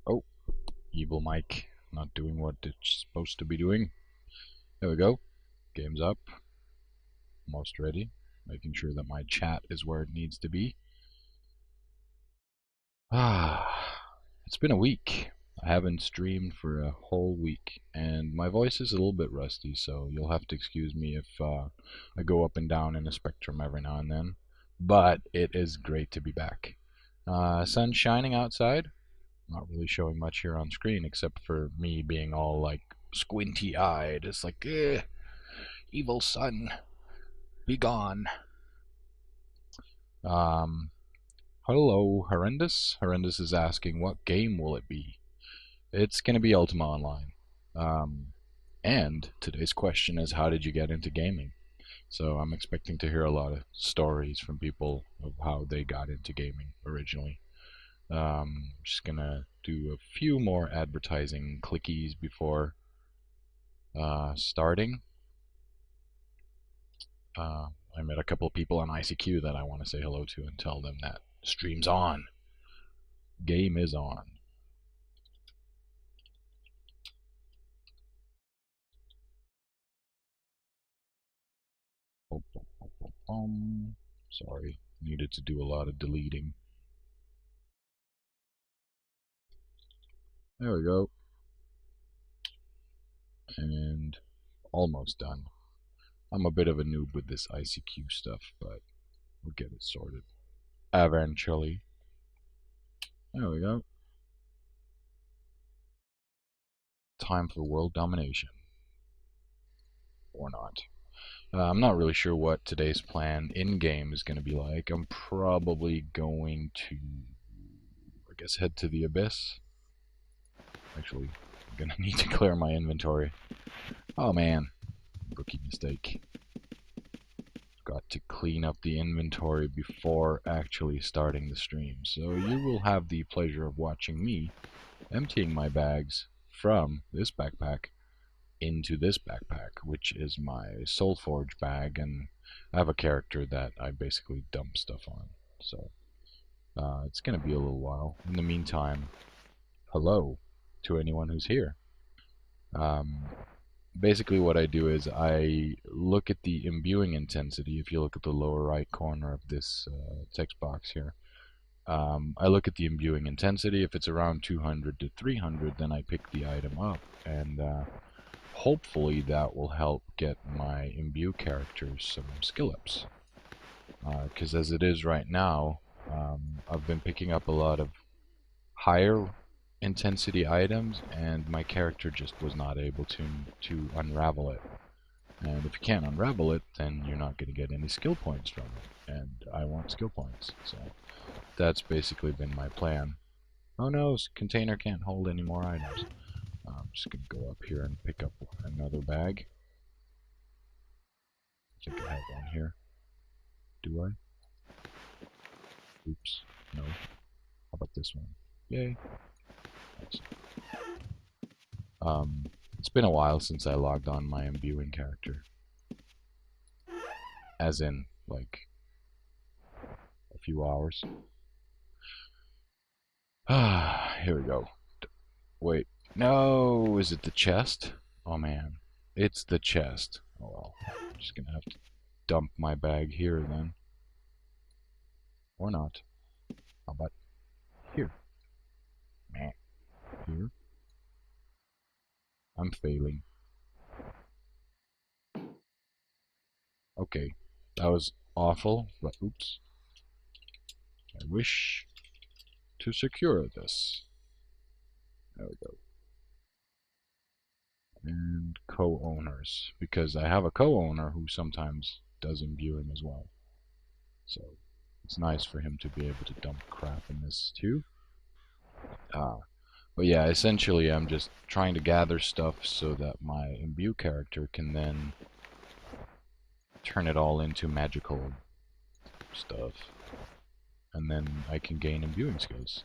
Oh, evil mic. Not doing what it's supposed to be doing. There we go. Game's up. Almost ready. Making sure that my chat is where it needs to be. It's been a week. I haven't streamed for a whole week, and my voice is a little bit rusty, so you'll have to excuse me if I go up and down in the spectrum every now and then. But it is great to be back. Sun's shining outside. Not really showing much here on screen except for me being all like squinty-eyed. It's like, evil sun, be gone. Um, Hello, Horrendous. Horrendous is asking, what game will it be? It's going to be Ultima Online. And today's question is, how did you get into gaming? So I'm expecting to hear a lot of stories from people of how they got into gaming originally. Just going to do a few more advertising clickies before starting. I met a couple of people on ICQ that I want to say hello to and tell them that stream's on. Game is on. Sorry, needed to do a lot of deleting. There we go. And almost done. I'm a bit of a noob with this ICQ stuff, but we'll get it sorted eventually. There we go. Time for world domination. Or not. I'm not really sure what today's plan in-game is going to be like. I'm probably going to, I guess, head to the Abyss. Actually, I'm going to need to clear my inventory. Oh man, rookie mistake. Got to clean up the inventory before actually starting the stream. So you will have the pleasure of watching me emptying my bags from this backpack into this backpack, which is my Soulforge bag, and I have a character that I basically dump stuff on. So it's going to be a little while. In the meantime, hello to anyone who's here. Basically what I do is I look at the imbuing intensity. If you look at the lower right corner of this text box here, I look at the imbuing intensity. If it's around 200 to 300, then I pick the item up, and hopefully that will help get my imbue characters some skill ups. Because as it is right now, I've been picking up a lot of higher intensity items, and my character just was not able to unravel it. And if you can't unravel it, then you're not going to get any skill points from it. And I want skill points, so that's basically been my plan. Oh no, container can't hold any more items. I'm just going to go up here and pick up another bag. I think I have one here. Do I? Oops. No. How about this one? Yay. Nice. It's been a while since I logged on my imbuing character. As in, like, a few hours. Here we go. Wait. No, is it the chest? Oh man. It's the chest. Oh well. I'm just gonna have to dump my bag here then. Or not. How about here? Meh. Here. I'm failing. Okay. That was awful, but oops. I wish to secure this. There we go. And co-owners, because I have a co-owner who sometimes does imbuing as well. So it's nice for him to be able to dump crap in this too. But yeah, essentially I'm just trying to gather stuff so that my imbue character can then turn it all into magical stuff. And then I can gain imbuing skills.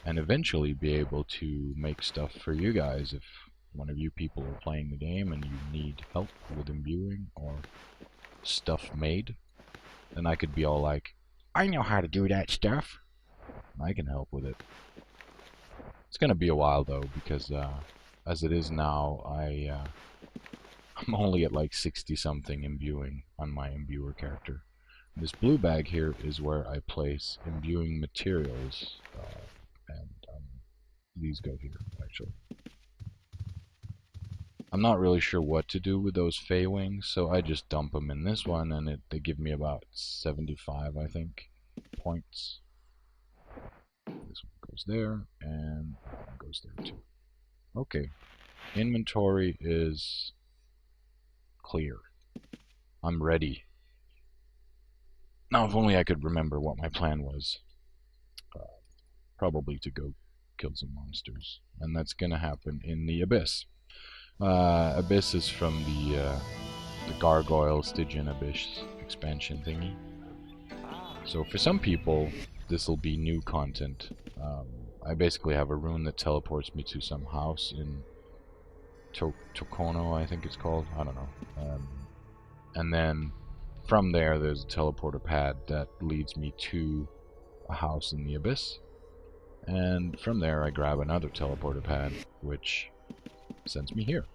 And eventually be able to make stuff for you guys if one of you people are playing the game and you need help with imbuing or stuff made. Then I could be all like, I know how to do that stuff. I can help with it. It's gonna be a while though, because as it is now, I'm only at like 60 something imbuing on my imbuer character. This blue bag here is where I place imbuing materials, and these go here actually. I'm not really sure what to do with those Fey wings, so I just dump them in this one, and they give me about 75, I think, points. This one goes there, and that one goes there too. Okay, inventory is clear. I'm ready. Now, if only I could remember what my plan was. Probably to go kill some monsters, and that's gonna happen in the Abyss. Abyss is from the Gargoyle Stygian Abyss expansion thingy. So for some people, this will be new content. I basically have a rune that teleports me to some house in Tokono, I think it's called. I don't know. And then from there's a teleporter pad that leads me to a house in the Abyss. And from there, I grab another teleporter pad, which sends me here.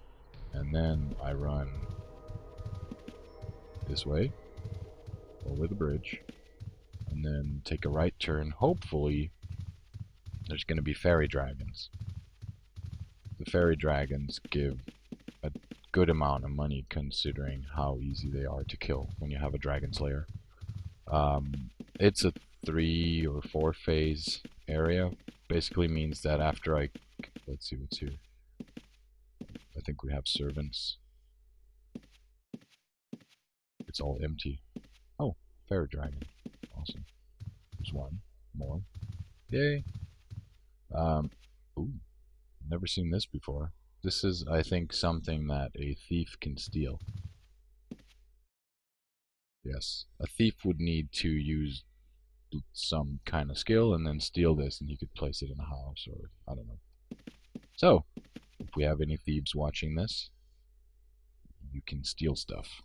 And then I run this way, over the bridge, and then take a right turn. Hopefully, there's going to be fairy dragons. The fairy dragons give a good amount of money considering how easy they are to kill when you have a dragon slayer. It's a 3 or 4 phase area. Basically means that after let's see what's here. I think we have servants. It's all empty. Oh, fairy dragon. Awesome. There's one more. Yay. Ooh, never seen this before. This is, I think, something that a thief can steal. Yes, a thief would need to use some kind of skill and then steal this, and he could place it in a house, or I don't know. So, if we have any thieves watching this, you can steal stuff.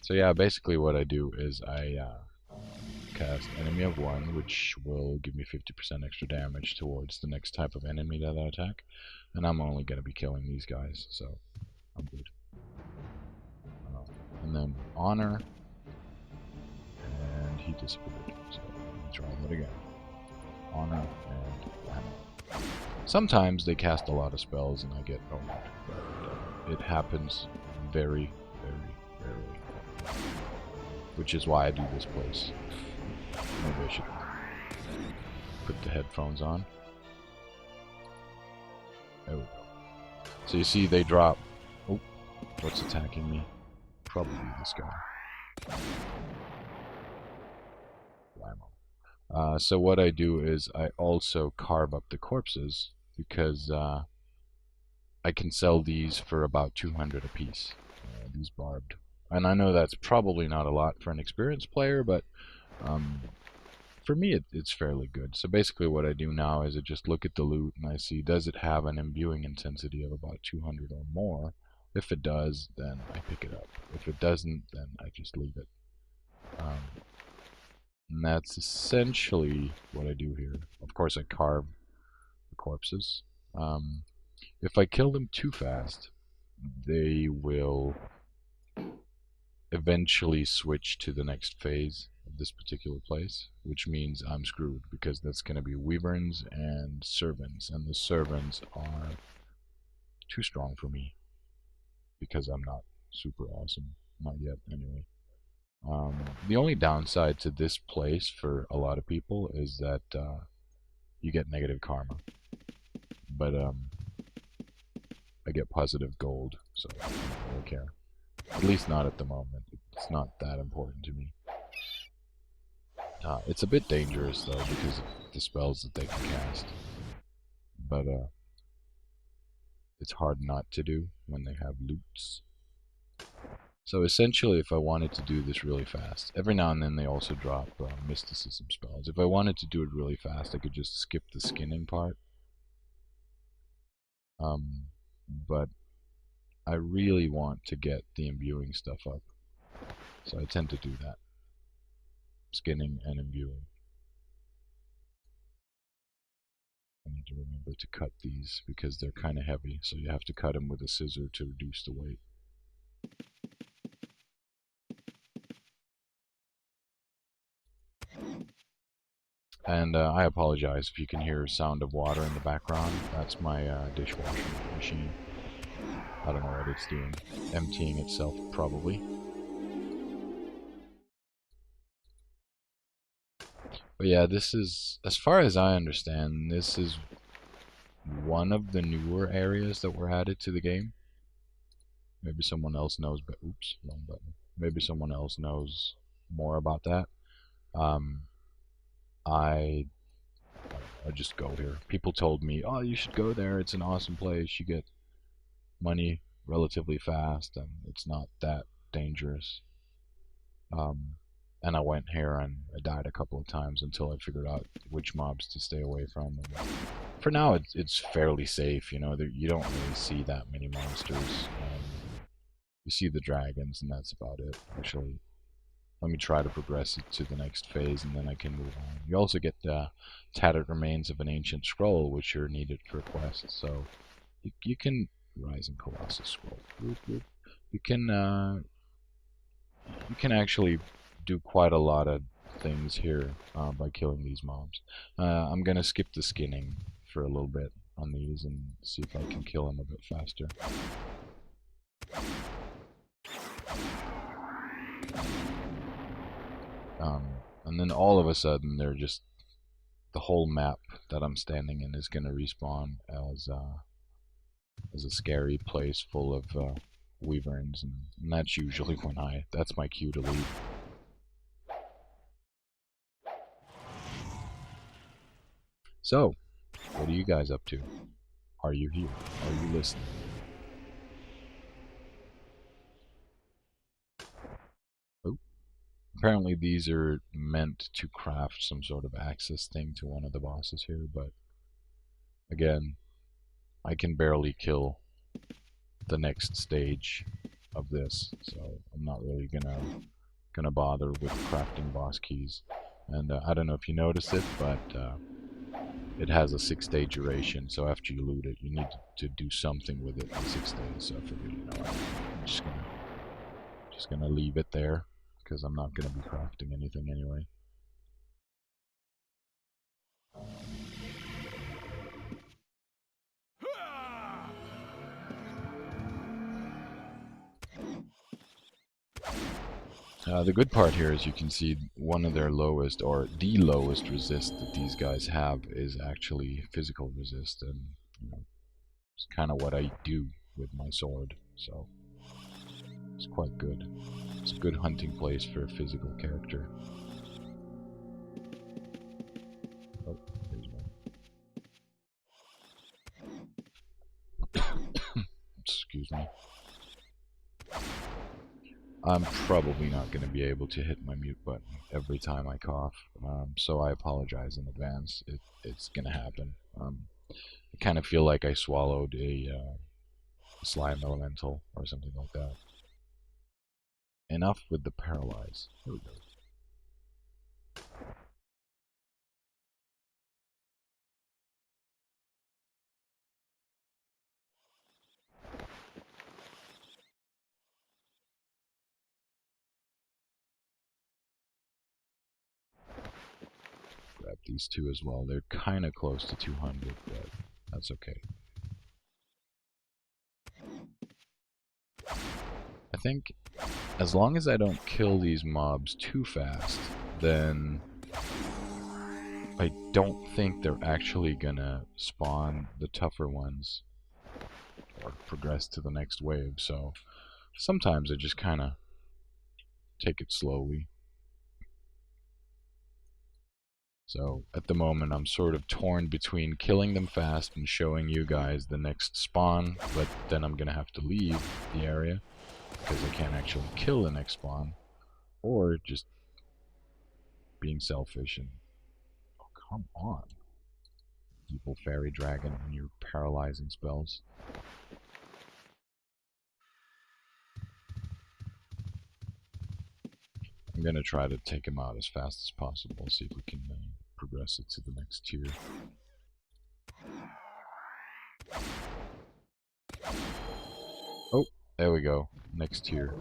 So yeah, basically what I do is I cast enemy of 1, which will give me 50% extra damage towards the next type of enemy that I attack, and I'm only going to be killing these guys, so I'm good. And then honor, and he disappeared, so let me try that again. Honor and ammo. Sometimes they cast a lot of spells and I get owned, but it happens very, very rarely. Which is why I do this place. Maybe I should put the headphones on. There we go. So you see they drop... Oh, what's attacking me? Probably this guy. Blammo. So what I do is I also carve up the corpses because I can sell these for about 200 apiece. These barbed. And I know that's probably not a lot for an experienced player, but for me it's fairly good. So basically what I do now is I just look at the loot and I see, does it have an imbuing intensity of about 200 or more? If it does, then I pick it up. If it doesn't, then I just leave it. And that's essentially what I do here. Of course I carve the corpses. If I kill them too fast, they will eventually switch to the next phase of this particular place, which means I'm screwed because that's going to be wyverns and servants, and the servants are too strong for me because I'm not super awesome, not yet anyway. The only downside to this place for a lot of people is that you get negative karma, but I get positive gold, so I don't really care. At least not at the moment. It's not that important to me. It's a bit dangerous though because of the spells that they can cast, but it's hard not to do when they have loots. So essentially, if I wanted to do this really fast, every now and then they also drop mysticism spells. If I wanted to do it really fast, I could just skip the skinning part. But I really want to get the imbuing stuff up, so I tend to do that. Skinning and imbuing. remember to cut these because they're kind of heavy, so you have to cut them with a scissor to reduce the weight. And I apologize if you can hear sound of water in the background. That's my dishwashing machine. I don't know what it's doing. Emptying itself, probably. But yeah, this is, as far as I understand, this is one of the newer areas that were added to the game. Maybe someone else knows, but oops, wrong button. Maybe someone else knows more about that. Um, I just go here. People told me, oh, you should go there. It's an awesome place. You get money relatively fast, and it's not that dangerous. And I went here and I died a couple of times until I figured out which mobs to stay away from. And for now, it's fairly safe. You know, you don't really see that many monsters. You see the dragons, and that's about it. Actually, let me try to progress it to the next phase, and then I can move on. You also get the tattered remains of an ancient scroll, which are needed for quests. So you can Rising Colossus scroll. You can actually do quite a lot of things here by killing these mobs. I'm gonna skip the skinning for a little bit on these and see if I can kill them a bit faster. And then all of a sudden, they're just, the whole map that I'm standing in is gonna respawn as a scary place full of wyverns, and that's usually when that's my cue to leave. So, what are you guys up to? Are you here? Are you listening? Oh, apparently these are meant to craft some sort of access thing to one of the bosses here, but again, I can barely kill the next stage of this, so I'm not really gonna bother with crafting boss keys. And I don't know if you noticed it, but it has a 6-day duration, so after you loot it, you need to do something with it in 6 days. So I figured, you know, I'm just gonna leave it there because I'm not gonna be crafting anything anyway. The good part here is you can see one of their lowest, or the lowest resist that these guys have is actually physical resist, and you know, it's kind of what I do with my sword, so it's quite good. It's a good hunting place for a physical character. Oh, there's one. Excuse me. I'm probably not going to be able to hit my mute button every time I cough, so I apologize in advance. It's going to happen. I kind of feel like I swallowed a slime elemental or something like that. Enough with the paralyze. Here we go. Grab these two as well. They're kind of close to 200, but that's okay. I think as long as I don't kill these mobs too fast, then I don't think they're actually gonna spawn the tougher ones or progress to the next wave. So sometimes I just kind of take it slowly. So at the moment I'm sort of torn between killing them fast and showing you guys the next spawn, but then I'm gonna have to leave the area because I can't actually kill the next spawn, or just being selfish and, oh, come on, evil fairy dragon and your paralyzing spells. I'm gonna try to take him out as fast as possible, see if we can progress it to the next tier. There we go. Next tier.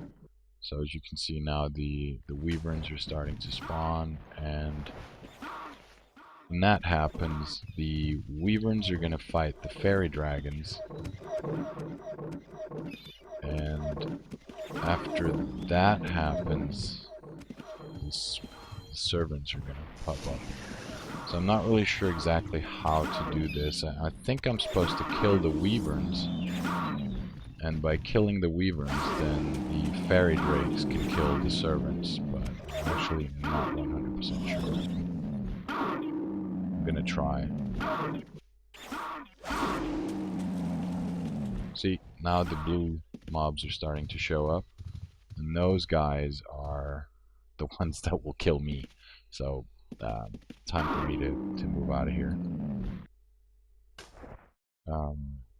So as you can see now, the wyverns are starting to spawn, and when that happens, the wyverns are going to fight the fairy dragons, and after that happens, the servants are going to pop up. So I'm not really sure exactly how to do this. I think I'm supposed to kill the wyverns, and by killing the wyverns, then the fairy drakes can kill the servants, but I'm actually not 100% sure. I'm gonna try. See, now the blue mobs are starting to show up, and those guys are the ones that will kill me. So, time for me to move out of here.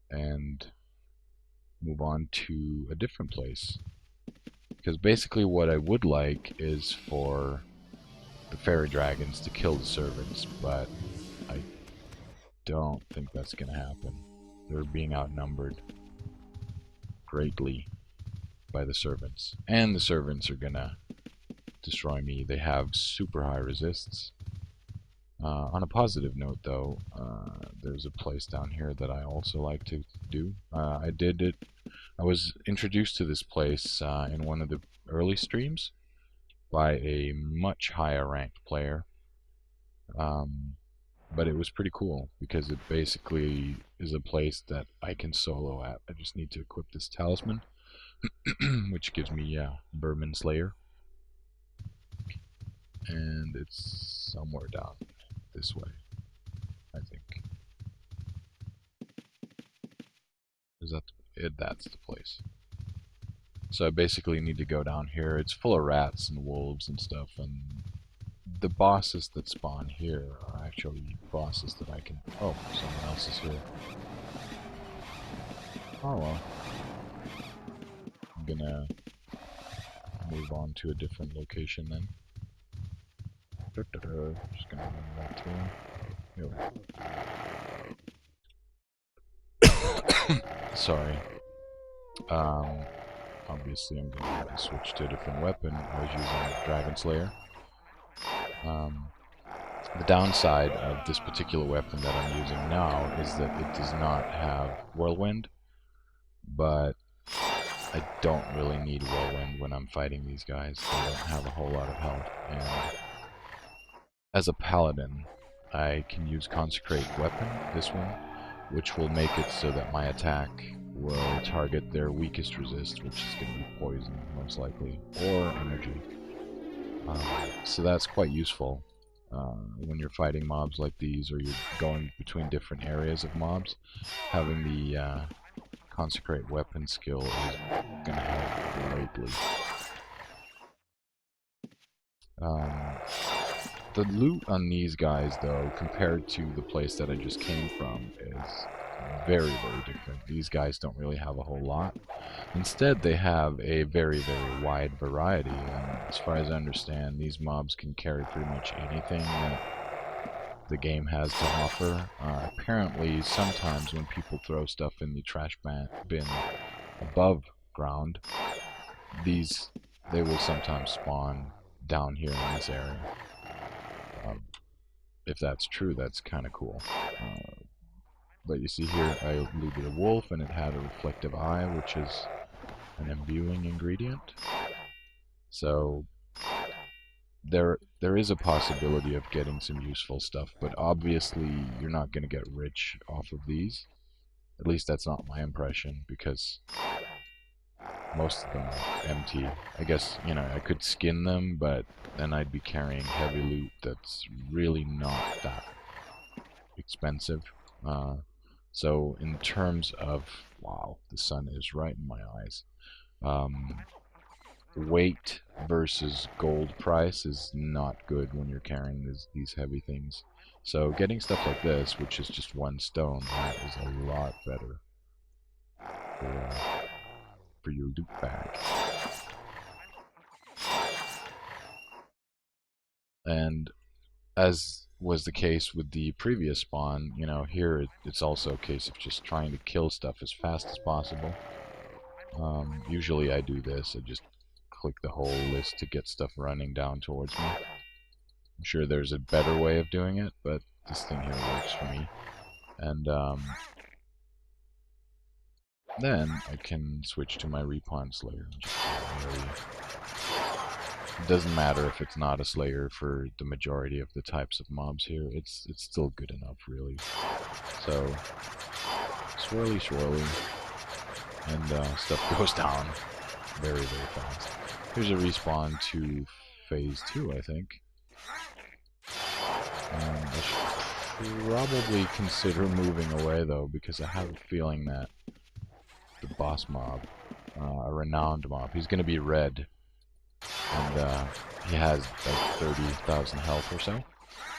And move on to a different place. Because basically what I would like is for the fairy dragons to kill the servants, but I don't think that's going to happen. They're being outnumbered greatly by the servants. And the servants are going to destroy me. They have super high resists. On a positive note, though, there's a place down here that I also like to do. I was introduced to this place in one of the early streams by a much higher ranked player. But it was pretty cool because it basically is a place that I can solo at. I just need to equip this talisman, which gives me Vermin Slayer. And it's somewhere down this way, I think. Is that it? That's the place. So I basically need to go down here. It's full of rats and wolves and stuff, and the bosses that spawn here are actually bosses that I can... Oh, someone else is here. Oh well. I'm gonna move on to a different location then. Just gonna move that here. Sorry. Obviously I'm gonna have to switch to a different weapon. I was using Dragon Slayer. The downside of this particular weapon that I'm using now is that it does not have Whirlwind, but I don't really need Whirlwind when I'm fighting these guys. They don't have a whole lot of health, and as a paladin, I can use Consecrate Weapon, this one, which will make it so that my attack will target their weakest resist, which is going to be poison, most likely, or energy. So that's quite useful when you're fighting mobs like these, or you're going between different areas of mobs. Having the Consecrate Weapon skill is going to help greatly. The loot on these guys, though, compared to the place that I just came from, is very, very different. These guys don't really have a whole lot. Instead, they have a very, very wide variety, and as far as I understand, these mobs can carry pretty much anything that the game has to offer. Apparently, sometimes when people throw stuff in the trash bin above ground, they will sometimes spawn down here in this area. If that's true, that's kind of cool. But you see here, I looted a wolf, and it had a reflective eye, which is an imbuing ingredient. So there is a possibility of getting some useful stuff, but obviously you're not going to get rich off of these. At least that's not my impression, because most of them are empty. I guess, you know, I could skin them, but then I'd be carrying heavy loot that's really not that expensive. So in terms of... Wow, the sun is right in my eyes. Weight versus gold price is not good when you're carrying these heavy things. So getting stuff like this, which is just one stone, that is a lot better for your loot bag. And as was the case with the previous spawn, you know, here it's also a case of just trying to kill stuff as fast as possible. Usually I do this. I just click the whole list to get stuff running down towards me. I'm sure there's a better way of doing it, but this thing here works for me. And then I can switch to my Respawn Slayer. It doesn't matter if it's not a Slayer for the majority of the types of mobs here. It's still good enough, really. So, swirly, swirly, and stuff goes down very, very fast. Here's a respawn to phase 2, I think. I should probably consider moving away, though, because I have a feeling that the boss mob, a renowned mob, he's going to be red, and he has like 30,000 health or so.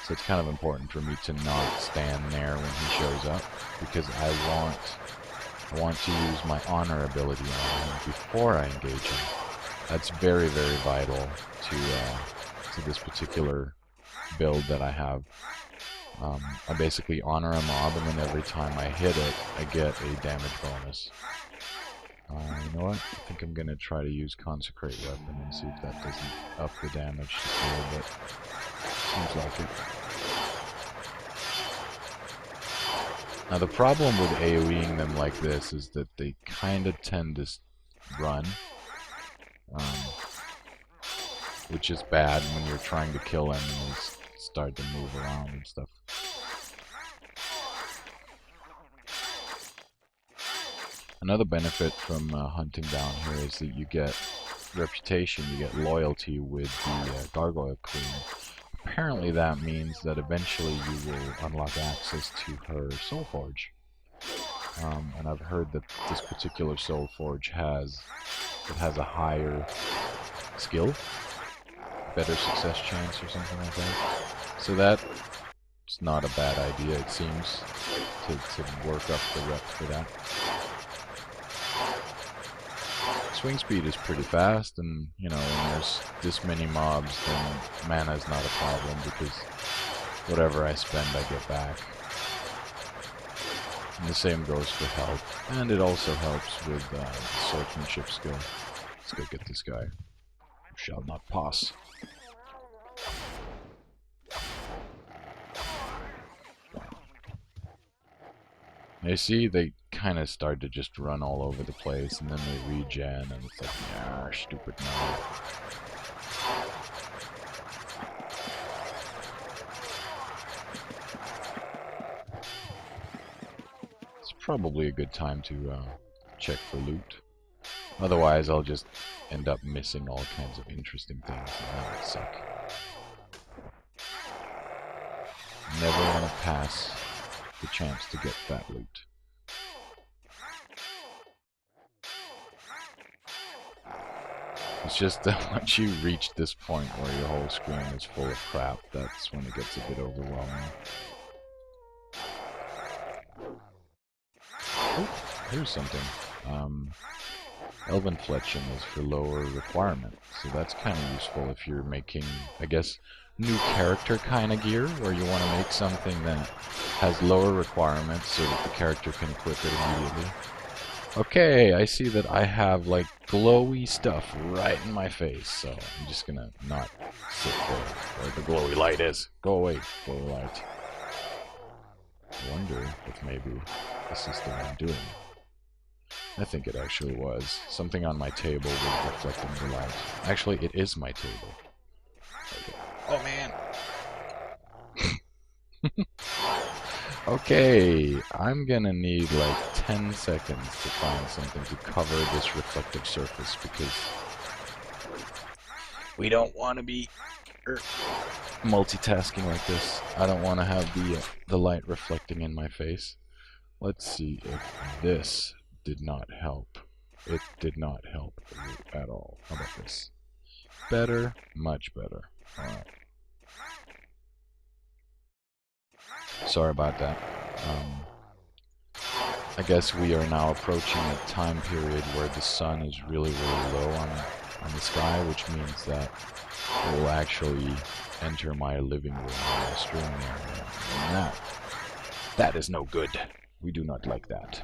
So it's kind of important for me to not stand there when he shows up, because I want to use my honor ability on him before I engage him. That's very, very vital to this particular build that I have. I basically honor a mob, and then every time I hit it, I get a damage bonus. You know what? I think I'm going to try to use Consecrate Weapon and see if that doesn't up the damage just a little bit. Seems like it. Now the problem with AoEing them like this is that they kind of tend to run. Which is bad when you're trying to kill them and they start to move around and stuff. Another benefit from hunting down here is that you get reputation, you get loyalty with the Gargoyle Queen. Apparently that means that eventually you will unlock access to her Soul Forge. And I've heard that this particular Soul Forge has a higher skill, better success chance or something like that. So that's not a bad idea, it seems, to work up the rep for that. Swing speed is pretty fast, and you know, when there's this many mobs, then mana is not a problem, because whatever I spend I get back. And the same goes for health, and it also helps with swordsmanship skill. Let's go get this guy. Shall not pass. You see, they kind of start to just run all over the place, and then they regen, and it's like, nah, stupid mob. It's probably a good time to check for loot. Otherwise, I'll just end up missing all kinds of interesting things, and that would suck. Never want to pass the chance to get that loot. It's just that once you reach this point where your whole screen is full of crap, that's when it gets a bit overwhelming. Oh, here's something. Elven Fletching is for lower requirement, so that's kind of useful if you're making, I guess, new character kind of gear, where you want to make something that has lower requirements so that the character can equip it immediately. Okay, I see that I have like glowy stuff right in my face, so I'm just gonna not sit there where the glowy light is. Go away, glowy light. I wonder if maybe this is the one doing it. I think it actually was. Something on my table was reflecting the light. Actually, it is my table. Okay. Oh man! Okay, I'm gonna need like 10 seconds to find something to cover this reflective surface, because we don't want to be multitasking like this. I don't want to have the light reflecting in my face. Let's see if this did not help. It did not help at all. How about this? Better? Much better. Alright. Sorry about that. I guess we are now approaching a time period where the sun is really, really low on the sky, which means that it will actually enter my living room, my streaming area. And that is no good. We do not like that.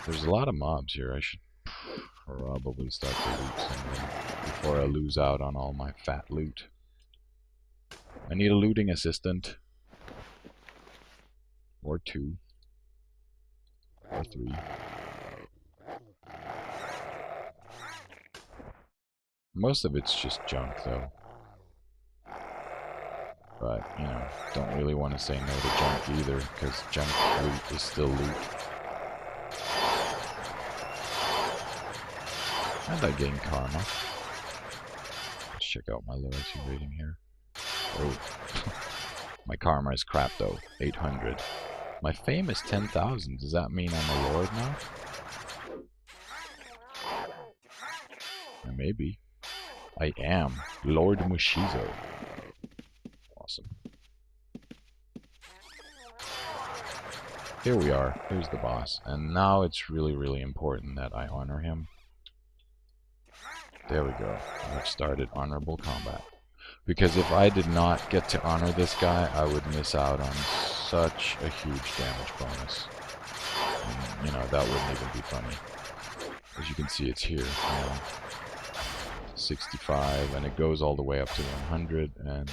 There's a lot of mobs here. I should probably start to loot some of them before I lose out on all my fat loot. I need a looting assistant. Or 2. Or 3. Most of it's just junk, though. But, you know, don't really want to say no to junk either, because junk loot is still loot. And I gain karma. Let's check out my loyalty rating here. Oh. My karma is crap, though. 800. My fame is 10,000. Does that mean I'm a lord now? Maybe. I am Lord Mushizo. Awesome. Here we are. Here's the boss. And now it's really, really important that I honor him. There we go. I've started honorable combat. Because if I did not get to honor this guy, I would miss out on such a huge damage bonus. And, you know, that wouldn't even be funny. As you can see, it's here. 65, and it goes all the way up to 100, and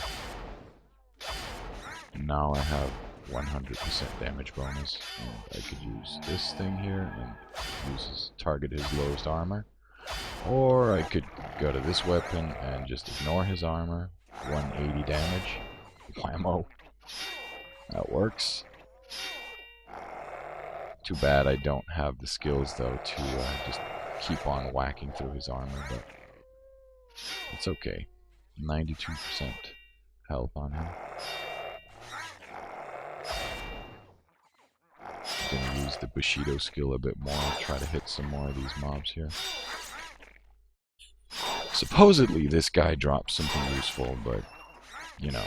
now I have 100% damage bonus. And I could use this thing here and target his lowest armor. Or I could go to this weapon and just ignore his armor. 180 damage. Whammo. That works. Too bad I don't have the skills, though, to just keep on whacking through his armor, but it's okay. 92% health on him. I'm gonna use the Bushido skill a bit more, try to hit some more of these mobs here. Supposedly this guy drops something useful, but you know,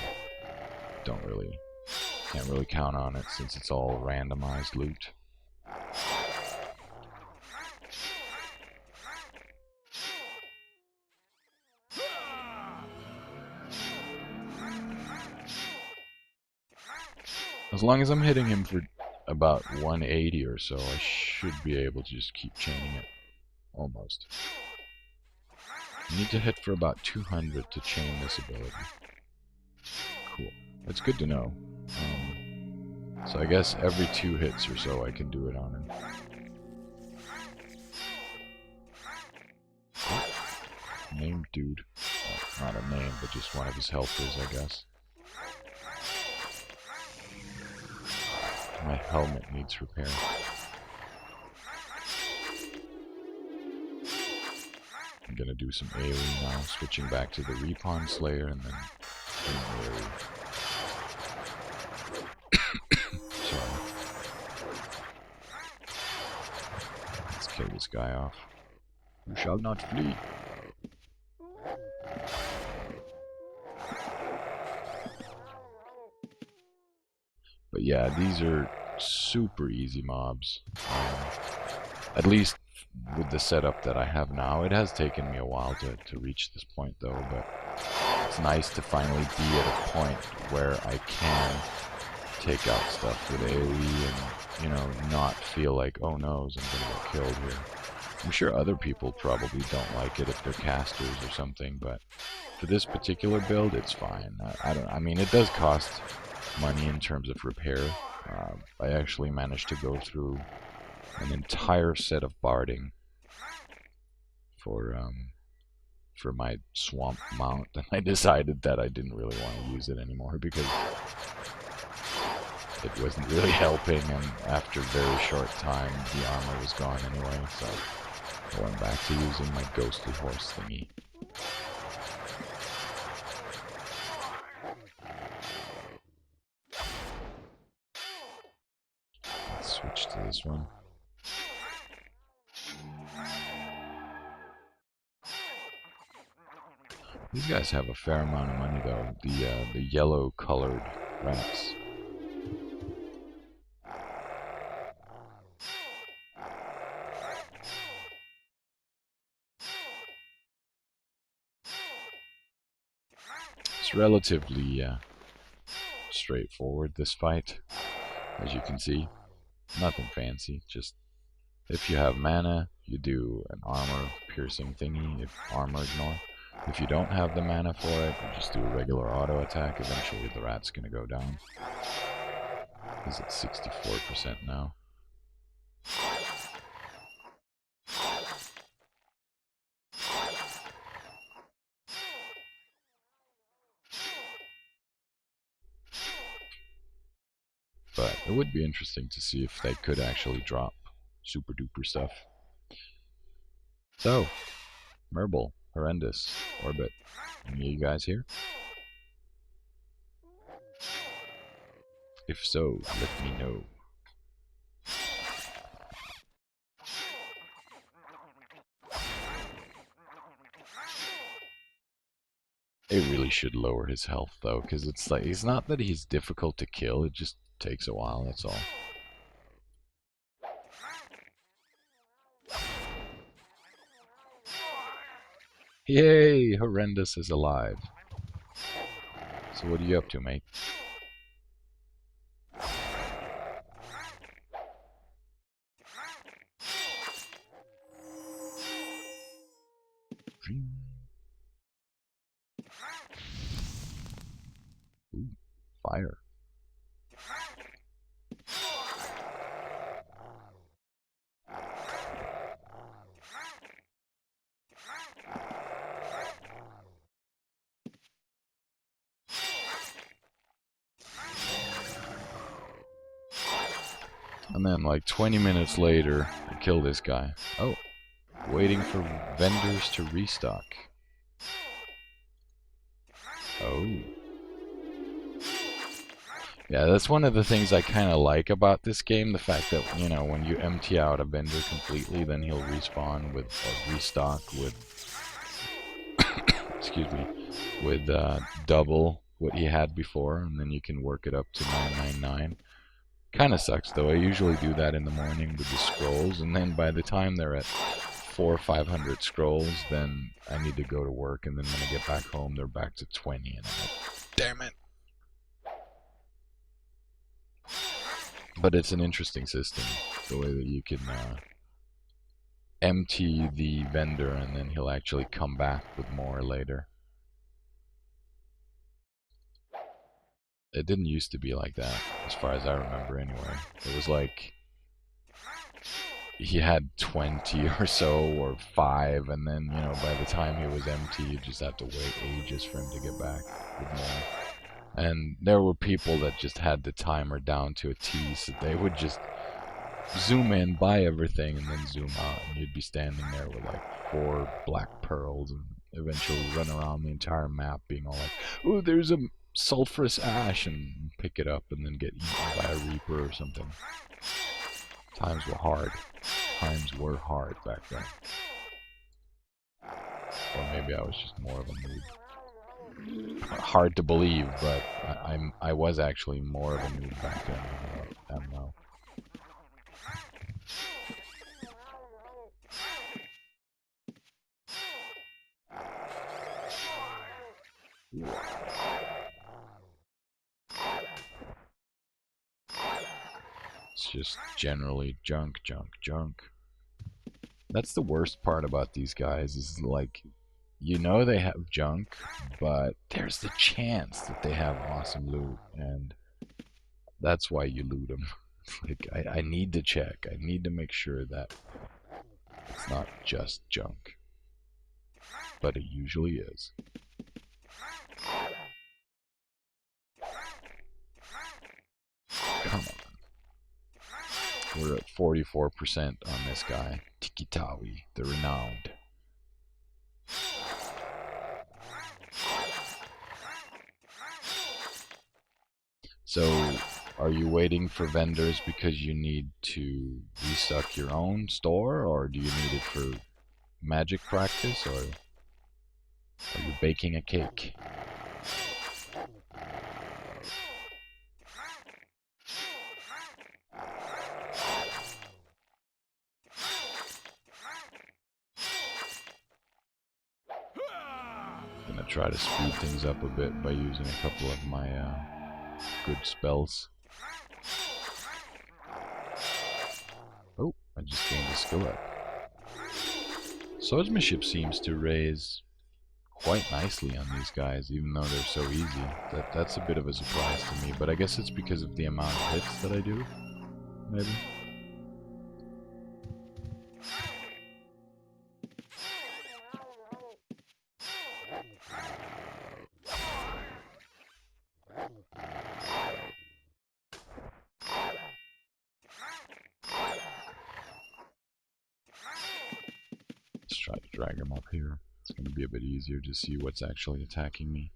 can't really count on it since it's all randomized loot. As long as I'm hitting him for about 180 or so, I should be able to just keep chaining it. Almost. You need to hit for about 200 to chain this ability. Cool. That's good to know. So I guess every 2 hits or so I can do it on him. Named dude. Well, not a name, but just one of his helpers, I guess. My helmet needs repair. I'm gonna do some AoE now, switching back to the Repon Slayer and then AoE. Sorry. Let's kill this guy off. You shall not flee. But yeah, these are super easy mobs. At least with the setup that I have now. It has taken me a while to reach this point though, but it's nice to finally be at a point where I can take out stuff with AoE and, you know, not feel like, oh no, I'm gonna get killed here. I'm sure other people probably don't like it if they're casters or something, but for this particular build, it's fine. I mean, it does cost money in terms of repair. I actually managed to go through an entire set of barding for my swamp mount, and I decided that I didn't really want to use it anymore because it wasn't really helping, and after a very short time the armor was gone anyway, so I went back to using my ghostly horse thingy. Let's switch to this one. These guys have a fair amount of money though, the yellow colored rats. It's relatively straightforward, this fight, as you can see. Nothing fancy, just If you have mana, you do an armor piercing thingy, if armor ignore. If you don't have the mana for it, you just do a regular auto attack. Eventually the rat's gonna go down. Is it 64% now? But it would be interesting to see if they could actually drop super duper stuff. So, Merble, Horrendous, Orbit. Any of you guys here? If so, let me know. It really should lower his health though, because it's like, it's not that he's difficult to kill, it just takes a while, that's all. Yay! Horrendous is alive. So what are you up to, mate? Ooh, fire. And then like 20 minutes later, I kill this guy. Oh, waiting for vendors to restock. Oh. Yeah, that's one of the things I kind of like about this game, the fact that, you know, when you empty out a vendor completely, then he'll respawn with, or restock with, excuse me, with double what he had before, and then you can work it up to 999. Kind of sucks though, I usually do that in the morning with the scrolls, and then by the time they're at 400 or 500 scrolls, then I need to go to work, and then when I get back home, they're back to 20, and I'm like, damn it! But it's an interesting system, the way that you can empty the vendor and then he'll actually come back with more later. It didn't used to be like that, as far as I remember anyway. It was like he had 20 or so, or 5, and then, you know, by the time he was empty, you just have to wait ages for him to get back with more. And there were people that just had the timer down to a T, so they would just zoom in, buy everything, and then zoom out, and you'd be standing there with like 4 black pearls, and eventually run around the entire map being all like, oh, there's a sulfurous ash, and pick it up and then get eaten by a reaper or something. Times were hard. Times were hard back then. Or maybe I was just more of a noob. Hard to believe, but I was actually more of a noob back then than I am now. It's just generally junk, junk, junk. That's the worst part about these guys, is like, you know they have junk, but there's the chance that they have awesome loot, and that's why you loot them. Like, I need to check. I need to make sure that it's not just junk. But it usually is. Come on. We're at 44% on this guy. Tikitawi, the Renowned. So, are you waiting for vendors because you need to restock your own store, or do you need it for magic practice, or are you baking a cake? I'm gonna try to speed things up a bit by using a couple of my good spells. Oh, I just gained a skill up. Swordsmanship seems to raise quite nicely on these guys, even though they're so easy. That's a bit of a surprise to me, but I guess it's because of the amount of hits that I do, maybe. Let's try to drag him up here. It's going to be a bit easier to see what's actually attacking me.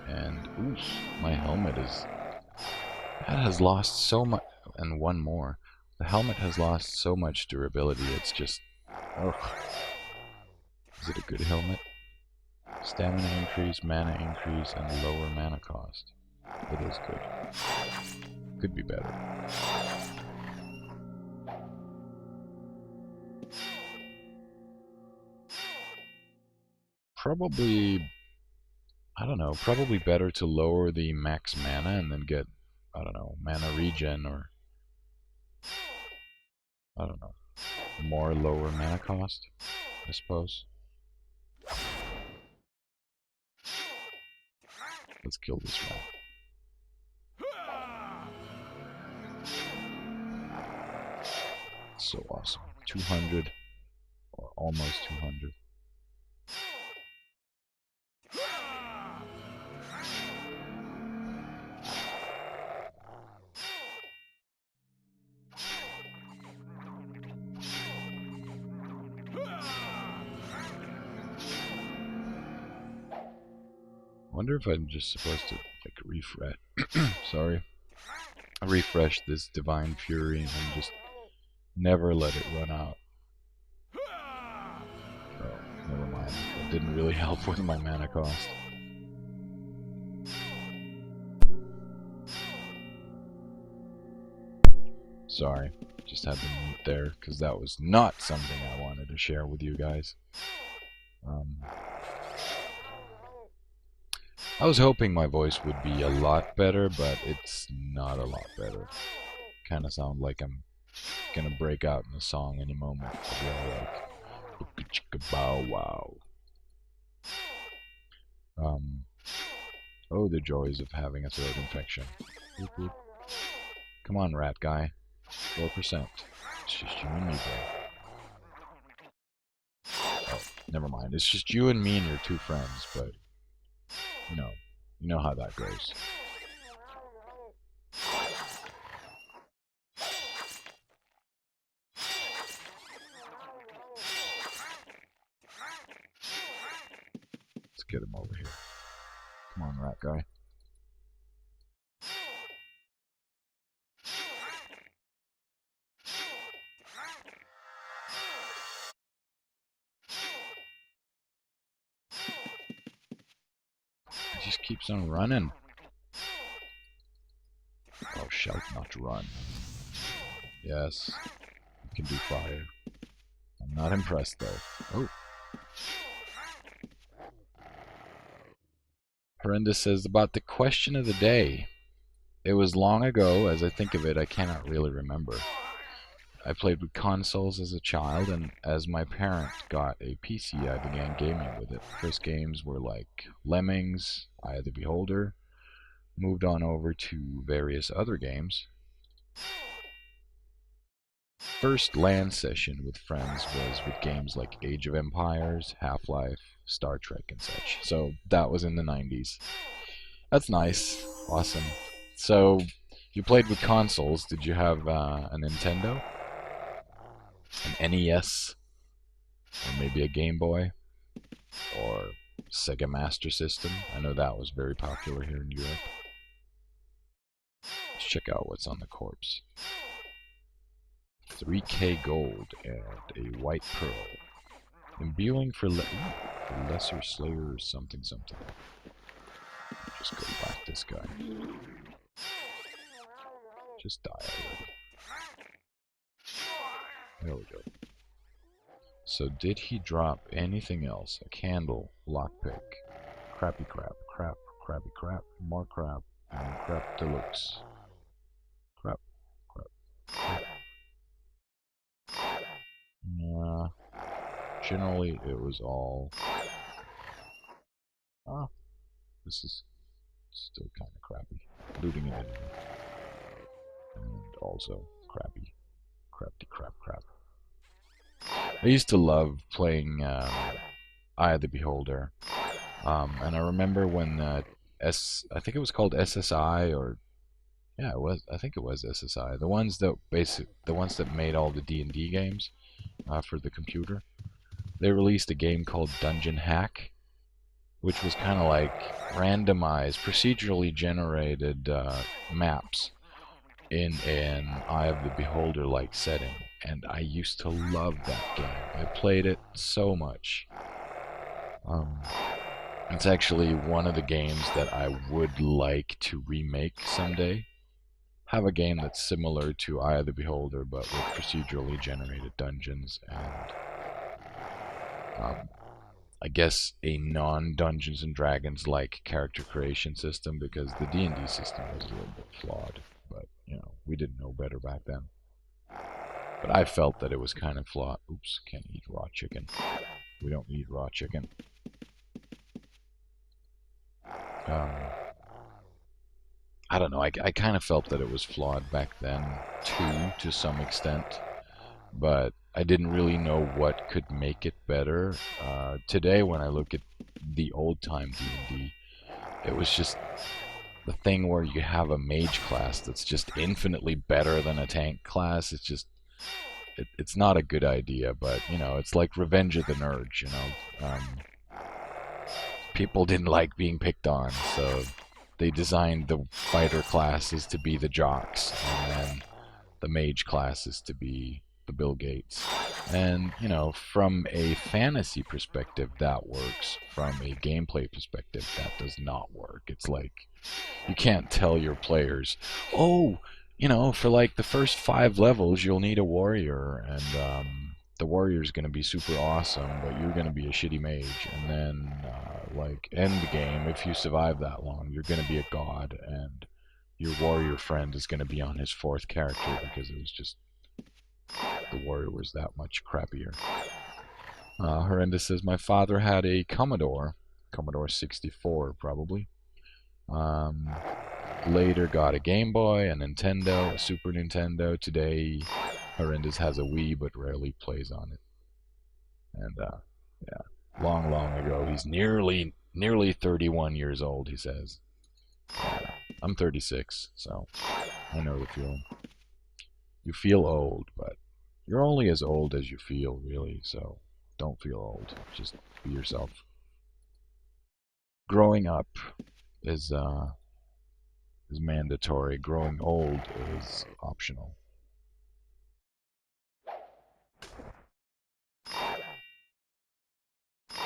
And, oof, my helmet is... That has lost so much... And one more. The helmet has lost so much durability, it's just... Ugh. Is it a good helmet? Stamina increase, mana increase, and lower mana cost. It is good. Could be better. Probably... I don't know, probably better to lower the max mana and then get, I don't know, mana regen or, I don't know, more lower mana cost, I suppose. Let's kill this rat. So awesome. 200, or almost 200. I wonder if I'm just supposed to, like, refresh. Sorry. Refresh this Divine Fury and just never let it run out. Oh, never mind. It didn't really help with my mana cost. Sorry, just had to mute there, because that was not something I wanted to share with you guys. I was hoping my voice would be a lot better, but it's not a lot better. Kind of sound like I'm gonna break out in a song any moment. I'll be all like, "Booka chicka bow wow." Oh, the joys of having a throat infection. Boop, boop. Come on, rat guy. 4%. It's just you and me, bro. Oh, never mind. It's just you and me and your two friends, but you know how that goes. Let's get him over here. Come on, rat guy. He just keeps on running. Oh, shout not to run. Yes, you can do fire. I'm not impressed, though. Oh. Horrendous says, about the question of the day. It was long ago, as I think of it, I cannot really remember. I played with consoles as a child, and as my parent got a PC, I began gaming with it. First games were like Lemmings, Eye of the Beholder, moved on over to various other games. First LAN session with friends was with games like Age of Empires, Half-Life, Star Trek, and such. So that was in the 90s. That's nice. Awesome. So you played with consoles. Did you have a Nintendo? An NES? Or maybe a Game Boy? Or Sega Master System? I know that was very popular here in Europe. Let's check out what's on the corpse. 3K gold and a white pearl. Imbuing for lesser slayer or something something. Just go back this guy. Just die already. There we go. So did he drop anything else? A candle, lockpick, crappy crap, crap, crappy crap, more crap, and crap deluxe. Crap. Generally, it was all... this is still kind of crappy. Looting it anyway. And also crappy. Crap. I used to love playing Eye of the Beholder. And I remember when I think it was called SSI, or yeah, it was. I think it was SSI. The ones that made all the D&D games for the computer. They released a game called Dungeon Hack, which was kind of like randomized, procedurally generated maps in an Eye of the Beholder-like setting. And I used to love that game. I played it so much. It's actually one of the games that I would like to remake someday. Have a game that's similar to Eye of the Beholder, but with procedurally generated dungeons and I guess a non-Dungeons and Dragons like character creation system, because the D&D system was a little bit flawed, but you know, we didn't know better back then. But I felt that it was kind of flawed. Oops, can't eat raw chicken. We don't eat raw chicken. I don't know, I kind of felt that it was flawed back then too, to some extent, but I didn't really know what could make it better. Today, when I look at the old-time D&D, it was just the thing where you have a mage class that's just infinitely better than a tank class. It's just, it's not a good idea, but, you know, it's like Revenge of the Nerds, you know. People didn't like being picked on, so they designed the fighter classes to be the jocks, and then the mage classes to be the Bill Gates. And, you know, from a fantasy perspective, that works. From a gameplay perspective, that does not work. It's like, you can't tell your players, oh, you know, for like the first 5 levels, you'll need a warrior, and the warrior's going to be super awesome, but you're going to be a shitty mage. And then, like, end game, if you survive that long, you're going to be a god, and your warrior friend is going to be on his 4th character because it was just, the warrior was that much crappier. Horrendous says, my father had a Commodore 64 probably. Later got a Game Boy, a Nintendo, a Super Nintendo. Today, Horrendous has a Wii but rarely plays on it. And yeah, long ago. He's nearly 31 years old, he says. I'm 36, so I know the feeling. You feel old, but you're only as old as you feel, really, so don't feel old. Just be yourself. Growing up is mandatory. Growing old is optional.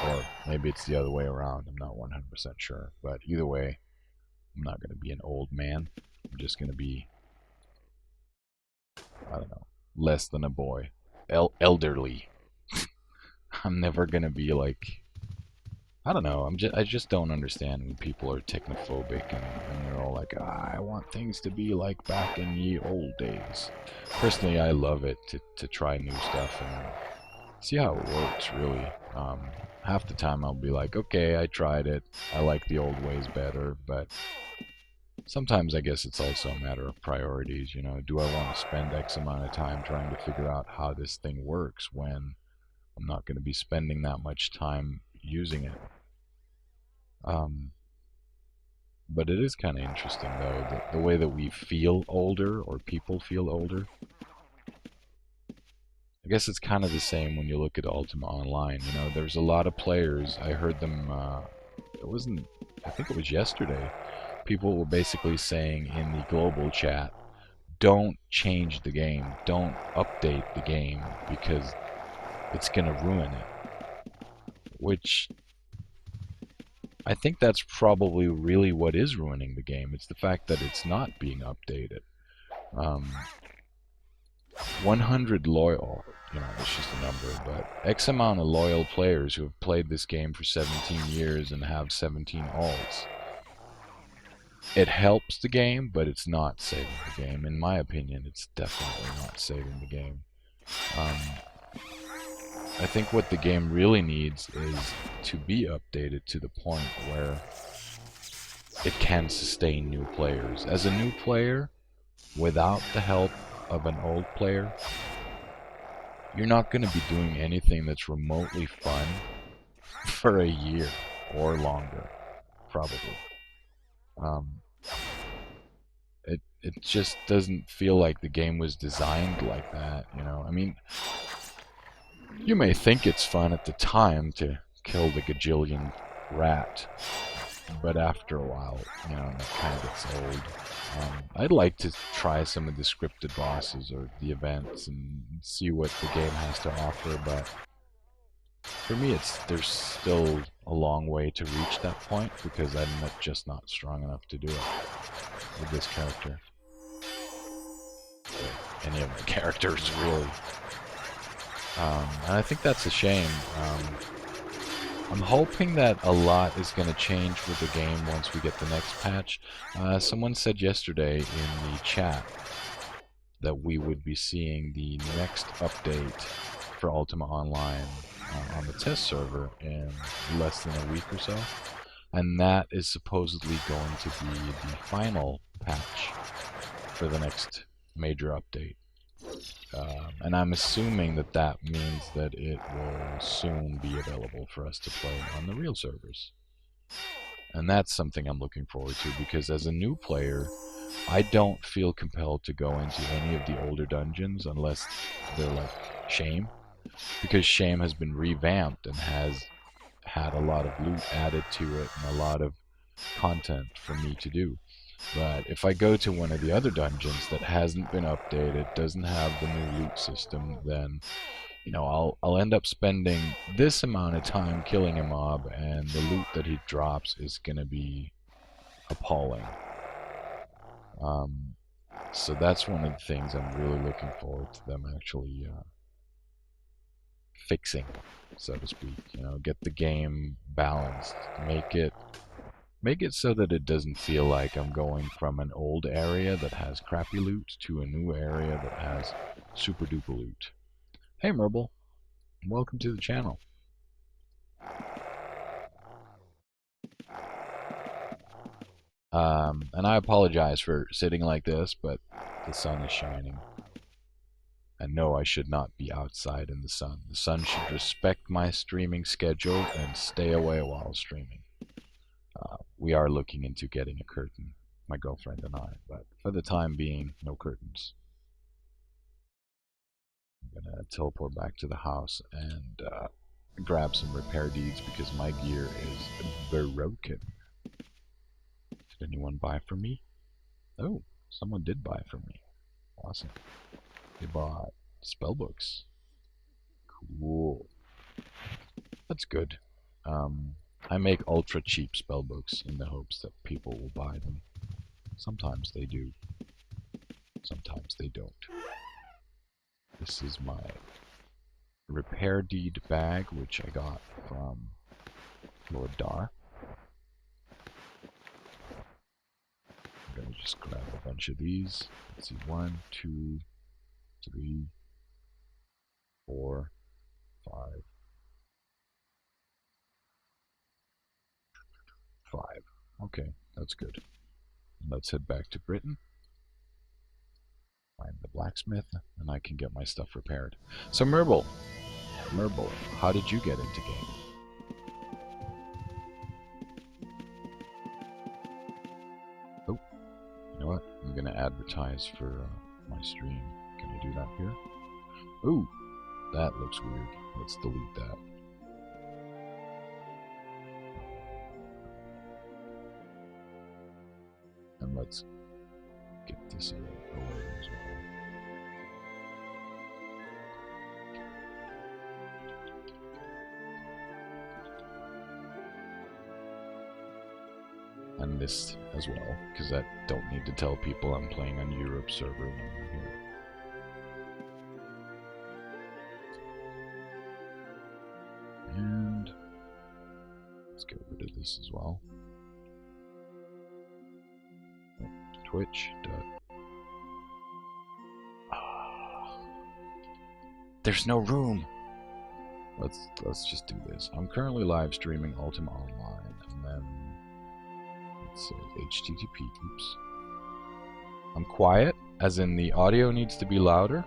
Or maybe it's the other way around. I'm not 100% sure. But either way, I'm not going to be an old man. I'm just going to be, I don't know, less than a boy. Elderly. I'm never going to be like, I don't know. I just don't understand when people are technophobic and they're all like, I want things to be like back in ye old days. Personally, I love it to try new stuff and see how it works, really. Half the time I'll be like, okay, I tried it. I like the old ways better, but sometimes I guess it's also a matter of priorities, you know. Do I want to spend X amount of time trying to figure out how this thing works when I'm not going to be spending that much time using it? But it is kind of interesting, though, the way that we feel older, or people feel older. I guess it's kind of the same when you look at Ultima Online. You know, there's a lot of players. I heard them, I think it was yesterday. People were basically saying in the global chat, don't change the game. Don't update the game because it's going to ruin it. Which, I think that's probably really what is ruining the game. It's the fact that it's not being updated. 100 loyal, you know, it's just a number, but X amount of loyal players who have played this game for 17 years and have 17 alts. It helps the game, but it's not saving the game. In my opinion, it's definitely not saving the game. Um, I think what the game really needs is to be updated to the point where it can sustain new players. As a new player, without the help of an old player, you're not going to be doing anything that's remotely fun for a year or longer, probably. Um, it just doesn't feel like the game was designed like that, you know? I mean, you may think it's fun at the time to kill the gajillion rat, but after a while, you know, that kind of gets old. I'd like to try some of the scripted bosses or the events and see what the game has to offer, but for me, there's still a long way to reach that point because I'm just not strong enough to do it with this character. Any of the characters, really. And I think that's a shame. I'm hoping that a lot is going to change with the game once we get the next patch. Someone said yesterday in the chat that we would be seeing the next update for Ultima Online on the test server in less than a week or so. And that is supposedly going to be the final patch for the next major update. And I'm assuming that that means that it will soon be available for us to play on the real servers. And that's something I'm looking forward to, because as a new player, I don't feel compelled to go into any of the older dungeons unless they're like Shame, because Shame has been revamped and has had a lot of loot added to it and a lot of content for me to do. But if I go to one of the other dungeons that hasn't been updated, doesn't have the new loot system, then you know I'll end up spending this amount of time killing a mob, and the loot that he drops is gonna be appalling. So that's one of the things I'm really looking forward to them actually fixing, so to speak. You know, get the game balanced, make it so that it doesn't feel like I'm going from an old area that has crappy loot to a new area that has super duper loot. Hey Merble, welcome to the channel. And I apologize for sitting like this, but the sun is shining. And no, I should not be outside in the sun. The sun should respect my streaming schedule and stay away while streaming. We are looking into getting a curtain, my girlfriend and I, but for the time being, no curtains. I'm gonna teleport back to the house and grab some repair deeds because my gear is broken. Did anyone buy from me? Oh, someone did buy from me. Awesome. They bought spellbooks. Cool. That's good. I make ultra cheap spellbooks in the hopes that people will buy them. Sometimes they do. Sometimes they don't. This is my repair deed bag, which I got from Lord Dar. I'm gonna just grab a bunch of these. Let's see, 1, 2, 3, 4, 5, 5. Okay, that's good. Let's head back to Britain. Find the blacksmith, and I can get my stuff repaired. So Merble, how did you get into game? Oh, you know what? I'm gonna advertise for my stream. Can I do that here? Ooh, that looks weird. Let's delete that. And let's get this away as well. And this as well, because I don't need to tell people I'm playing on Europe server when I'm here. And let's get rid of this as well. Twitch. There's no room. Let's just do this. I'm currently live streaming Ultima Online, and then let's say HTTP. Oops. I'm quiet, as in the audio needs to be louder.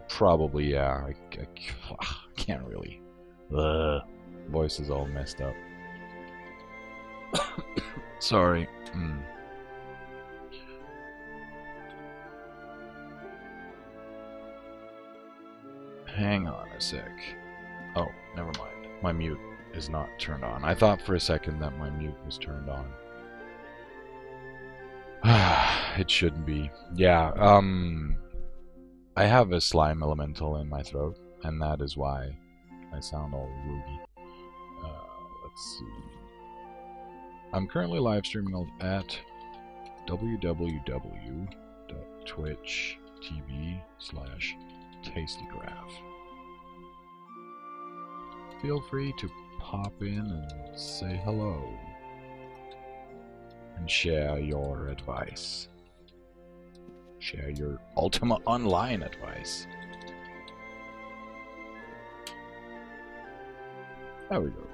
Probably, yeah. I can't really. Voice is all messed up. Sorry. Hang on a sec. Oh, never mind. My mute is not turned on. I thought for a second that my mute was turned on. It shouldn't be. Yeah, I have a slime elemental in my throat, and that is why I sound all ruby. Let's see. I'm currently live streaming at www.twitch.tv/tastygraph. Feel free to pop in and say hello and share your advice. Share your Ultima Online advice. There we go.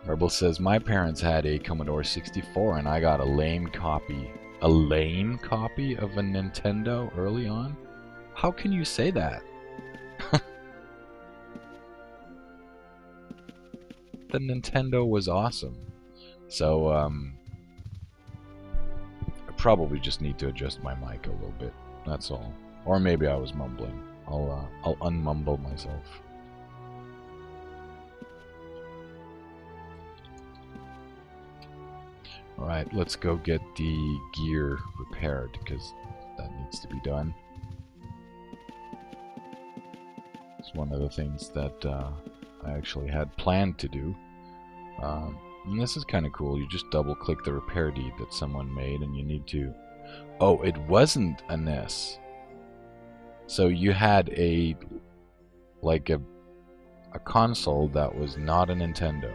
Rebel says, my parents had a Commodore 64 and I got a lame copy. A lame copy of a Nintendo early on? How can you say that? The Nintendo was awesome. So, I probably just need to adjust my mic a little bit. That's all. Or maybe I was mumbling. I'll unmumble myself. Alright, let's go get the gear repaired, because that needs to be done. It's one of the things that I actually had planned to do. And this is kind of cool. You just double click the repair deed that someone made and you need to... Oh, it wasn't a NES. So you had a console that was not a Nintendo.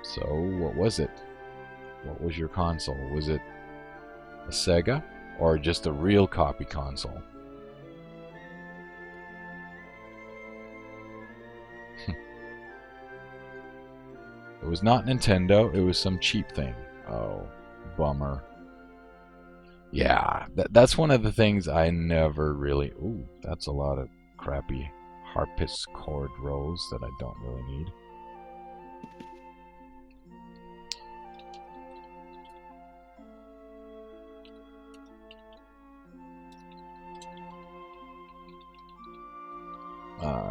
So, what was it? What was your console? Was it a Sega? Or just a real copy console? It was not Nintendo, it was some cheap thing. Oh, bummer. Yeah, that's one of the things I never really... Ooh, that's a lot of crappy harpist chord rolls that I don't really need.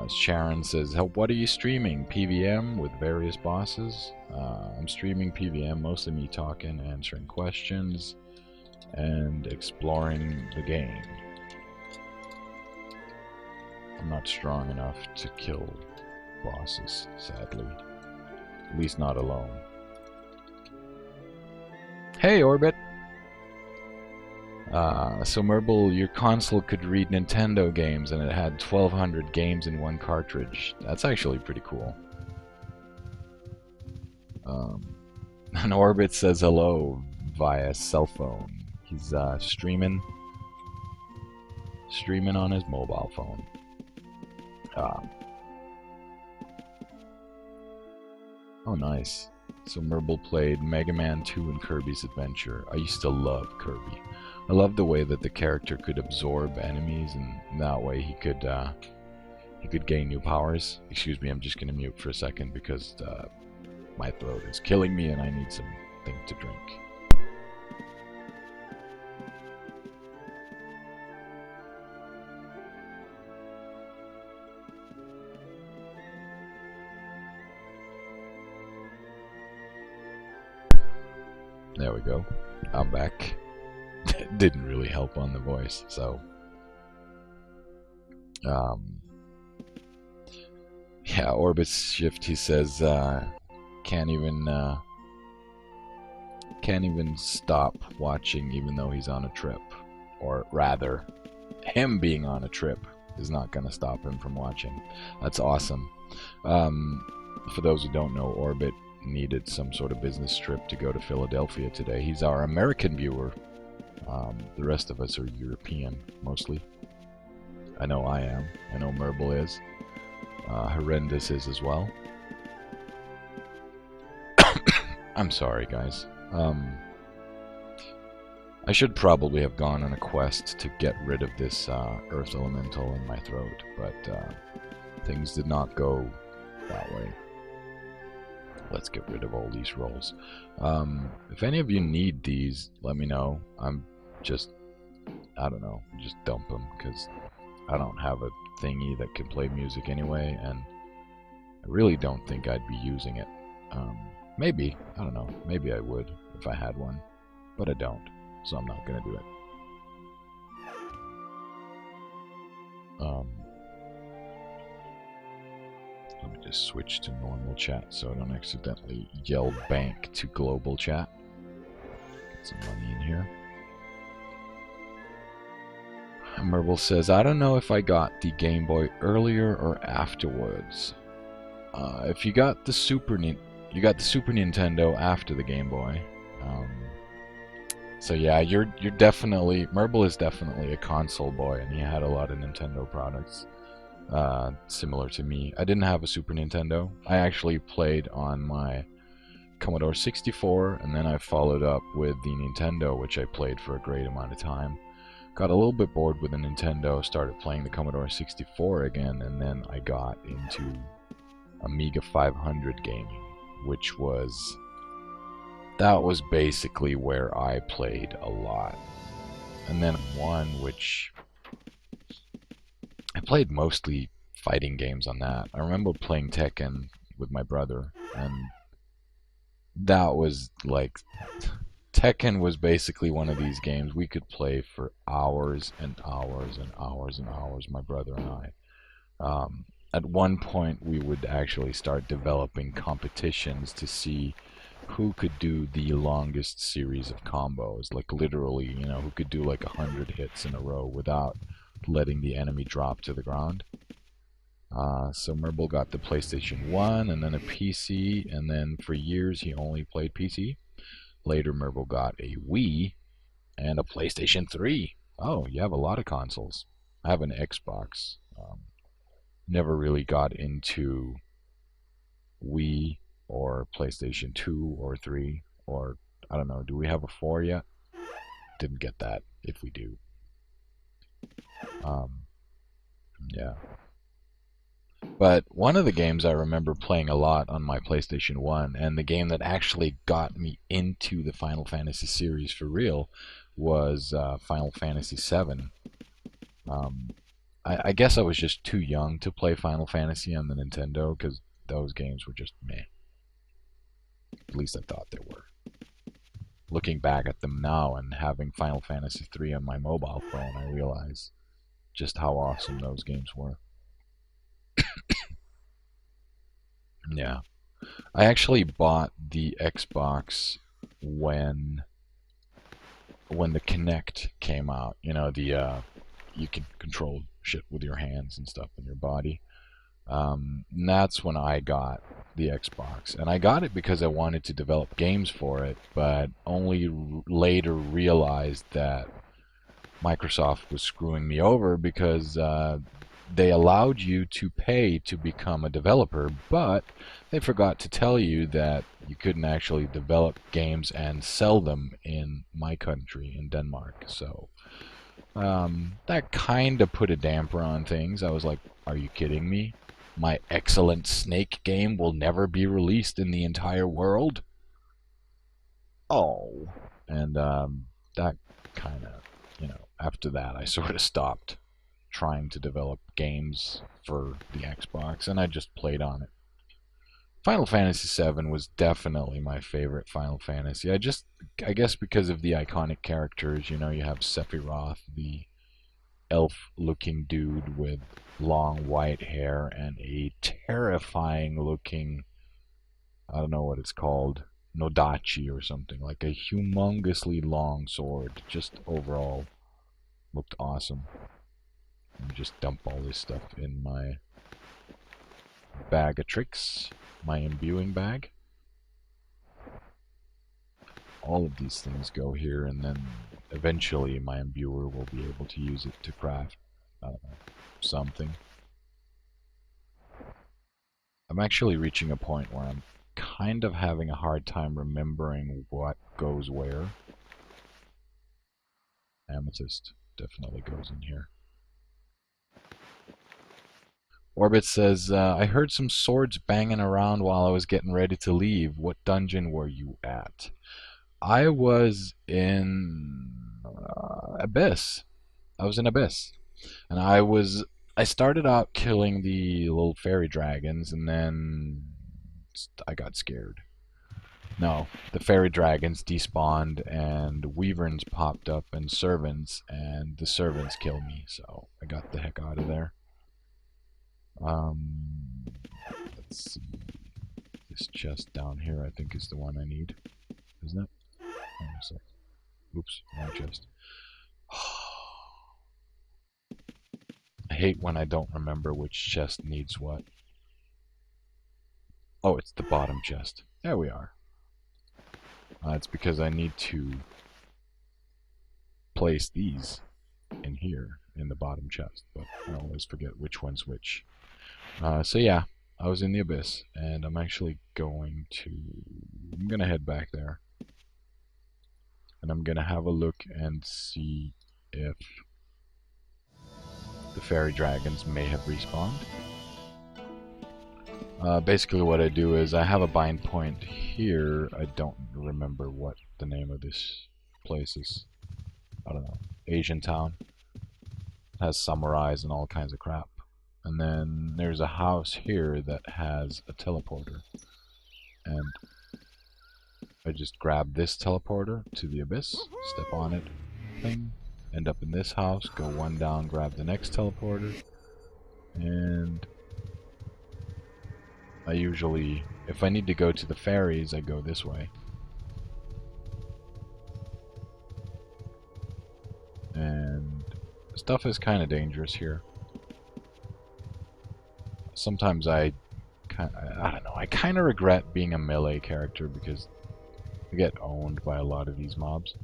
Sharon says, what are you streaming? PVM with various bosses? I'm streaming PVM, mostly me talking, answering questions, and exploring the game. I'm not strong enough to kill bosses, sadly. At least not alone. Hey, Orbit! So Merble, your console could read Nintendo games and it had 1,200 games in one cartridge. That's actually pretty cool. And Orbit says hello via cell phone. He's streaming on his mobile phone. Oh, nice. So Merble played Mega Man 2 and Kirby's Adventure. I used to love Kirby. I loved the way that the character could absorb enemies, and that way he could gain new powers. Excuse me, I'm just gonna mute for a second because my throat is killing me and I need something to drink. There we go. I'm back. Didn't really help on the voice, so yeah, Orbit Shift, he says can't even stop watching even though he's on a trip, or rather him being on a trip is not gonna stop him from watching. That's awesome. For those who don't know, Orbit needed some sort of business trip to go to Philadelphia today. He's our American viewer. The rest of us are European, mostly. I know I am. I know Merble is. Horrendous is as well. I'm sorry, guys. I should probably have gone on a quest to get rid of this Earth Elemental in my throat, but things did not go that way. Let's get rid of all these rolls. If any of you need these, let me know. I'm just, I don't know, just dump them, because I don't have a thingy that can play music anyway, and I really don't think I'd be using it. Maybe, I don't know, maybe I would if I had one, but I don't, so I'm not going to do it. Let me just switch to normal chat so I don't accidentally yell bank to global chat. Get some money in here. Merble says, I don't know if I got the Game Boy earlier or afterwards. If you got the Super Nintendo after the Game Boy. So yeah, you're definitely, Merble is definitely a console boy, and he had a lot of Nintendo products. Similar to me. I didn't have a Super Nintendo. I actually played on my Commodore 64, and then I followed up with the Nintendo, which I played for a great amount of time. Got a little bit bored with the Nintendo, started playing the Commodore 64 again, and then I got into Amiga 500 gaming, which was... that was basically where I played a lot. And then one which... I played mostly fighting games on that. I remember playing Tekken with my brother, and that was like... Tekken was basically one of these games we could play for hours and hours and hours and hours, my brother and I. At one point, we would actually start developing competitions to see who could do the longest series of combos. Like literally, you know, who could do like 100 hits in a row without letting the enemy drop to the ground. So Merble got the PlayStation 1 and then a PC, and then for years he only played PC. Later, Merble got a Wii and a PlayStation 3. Oh, you have a lot of consoles. I have an Xbox. Never really got into Wii or PlayStation 2 or 3, or I don't know, do we have a 4 yet? Didn't get that, if we do. Yeah. But one of the games I remember playing a lot on my PlayStation 1, and the game that actually got me into the Final Fantasy series for real, was Final Fantasy VII. I guess I was just too young to play Final Fantasy on the Nintendo, because those games were just meh. At least I thought they were. Looking back at them now and having Final Fantasy III on my mobile phone, I realize just how awesome those games were. Yeah. I actually bought the Xbox when the Kinect came out. You know, the you can control shit with your hands and stuff in your body. And that's when I got the Xbox. And I got it because I wanted to develop games for it, but only later realized that Microsoft was screwing me over because they allowed you to pay to become a developer, but they forgot to tell you that you couldn't actually develop games and sell them in my country, in Denmark. So that kind of put a damper on things. I was like, are you kidding me? My excellent Snake game will never be released in the entire world? Oh. And that kind of, you know, after that I sort of stopped trying to develop games for the Xbox, and I just played on it. Final Fantasy VII was definitely my favorite Final Fantasy. I guess because of the iconic characters, you know, you have Sephiroth, the elf-looking dude with long white hair and a terrifying-looking, I don't know what it's called, Nodachi or something, like a humongously long sword. Just overall looked awesome. Just dump all this stuff in my bag of tricks, my imbuing bag. All of these things go here, and then eventually my imbuer will be able to use it to craft something. I'm actually reaching a point where I'm kind of having a hard time remembering what goes where. Amethyst definitely goes in here. Orbit says, I heard some swords banging around while I was getting ready to leave. What dungeon were you at? I was in Abyss. I was in Abyss. And I started out killing the little fairy dragons, and then I got scared. No, the fairy dragons despawned, and wyverns popped up, and servants, and the servants killed me, so I got the heck out of there. Let's see. This chest down here, I think, is the one I need, isn't it? Hang on a sec. Oops, wrong chest. I hate when I don't remember which chest needs what. Oh, it's the bottom chest. There we are. It's because I need to place these in here in the bottom chest, but I always forget which one's which. So yeah, I was in the Abyss, and I'm actually going to... I'm going to head back there. And I'm going to have a look and see if the fairy dragons may have respawned. Basically what I do is I have a bind point here. I don't remember what the name of this place is. I don't know. Asian town. It has samurais and all kinds of crap. And then there's a house here that has a teleporter. And I just grab this teleporter to the Abyss, step on it, ping, end up in this house, go one down, grab the next teleporter, and I usually, if I need to go to the fairies, I go this way. And stuff is kind of dangerous here. Sometimes I don't know, I kind of regret being a melee character because I get owned by a lot of these mobs.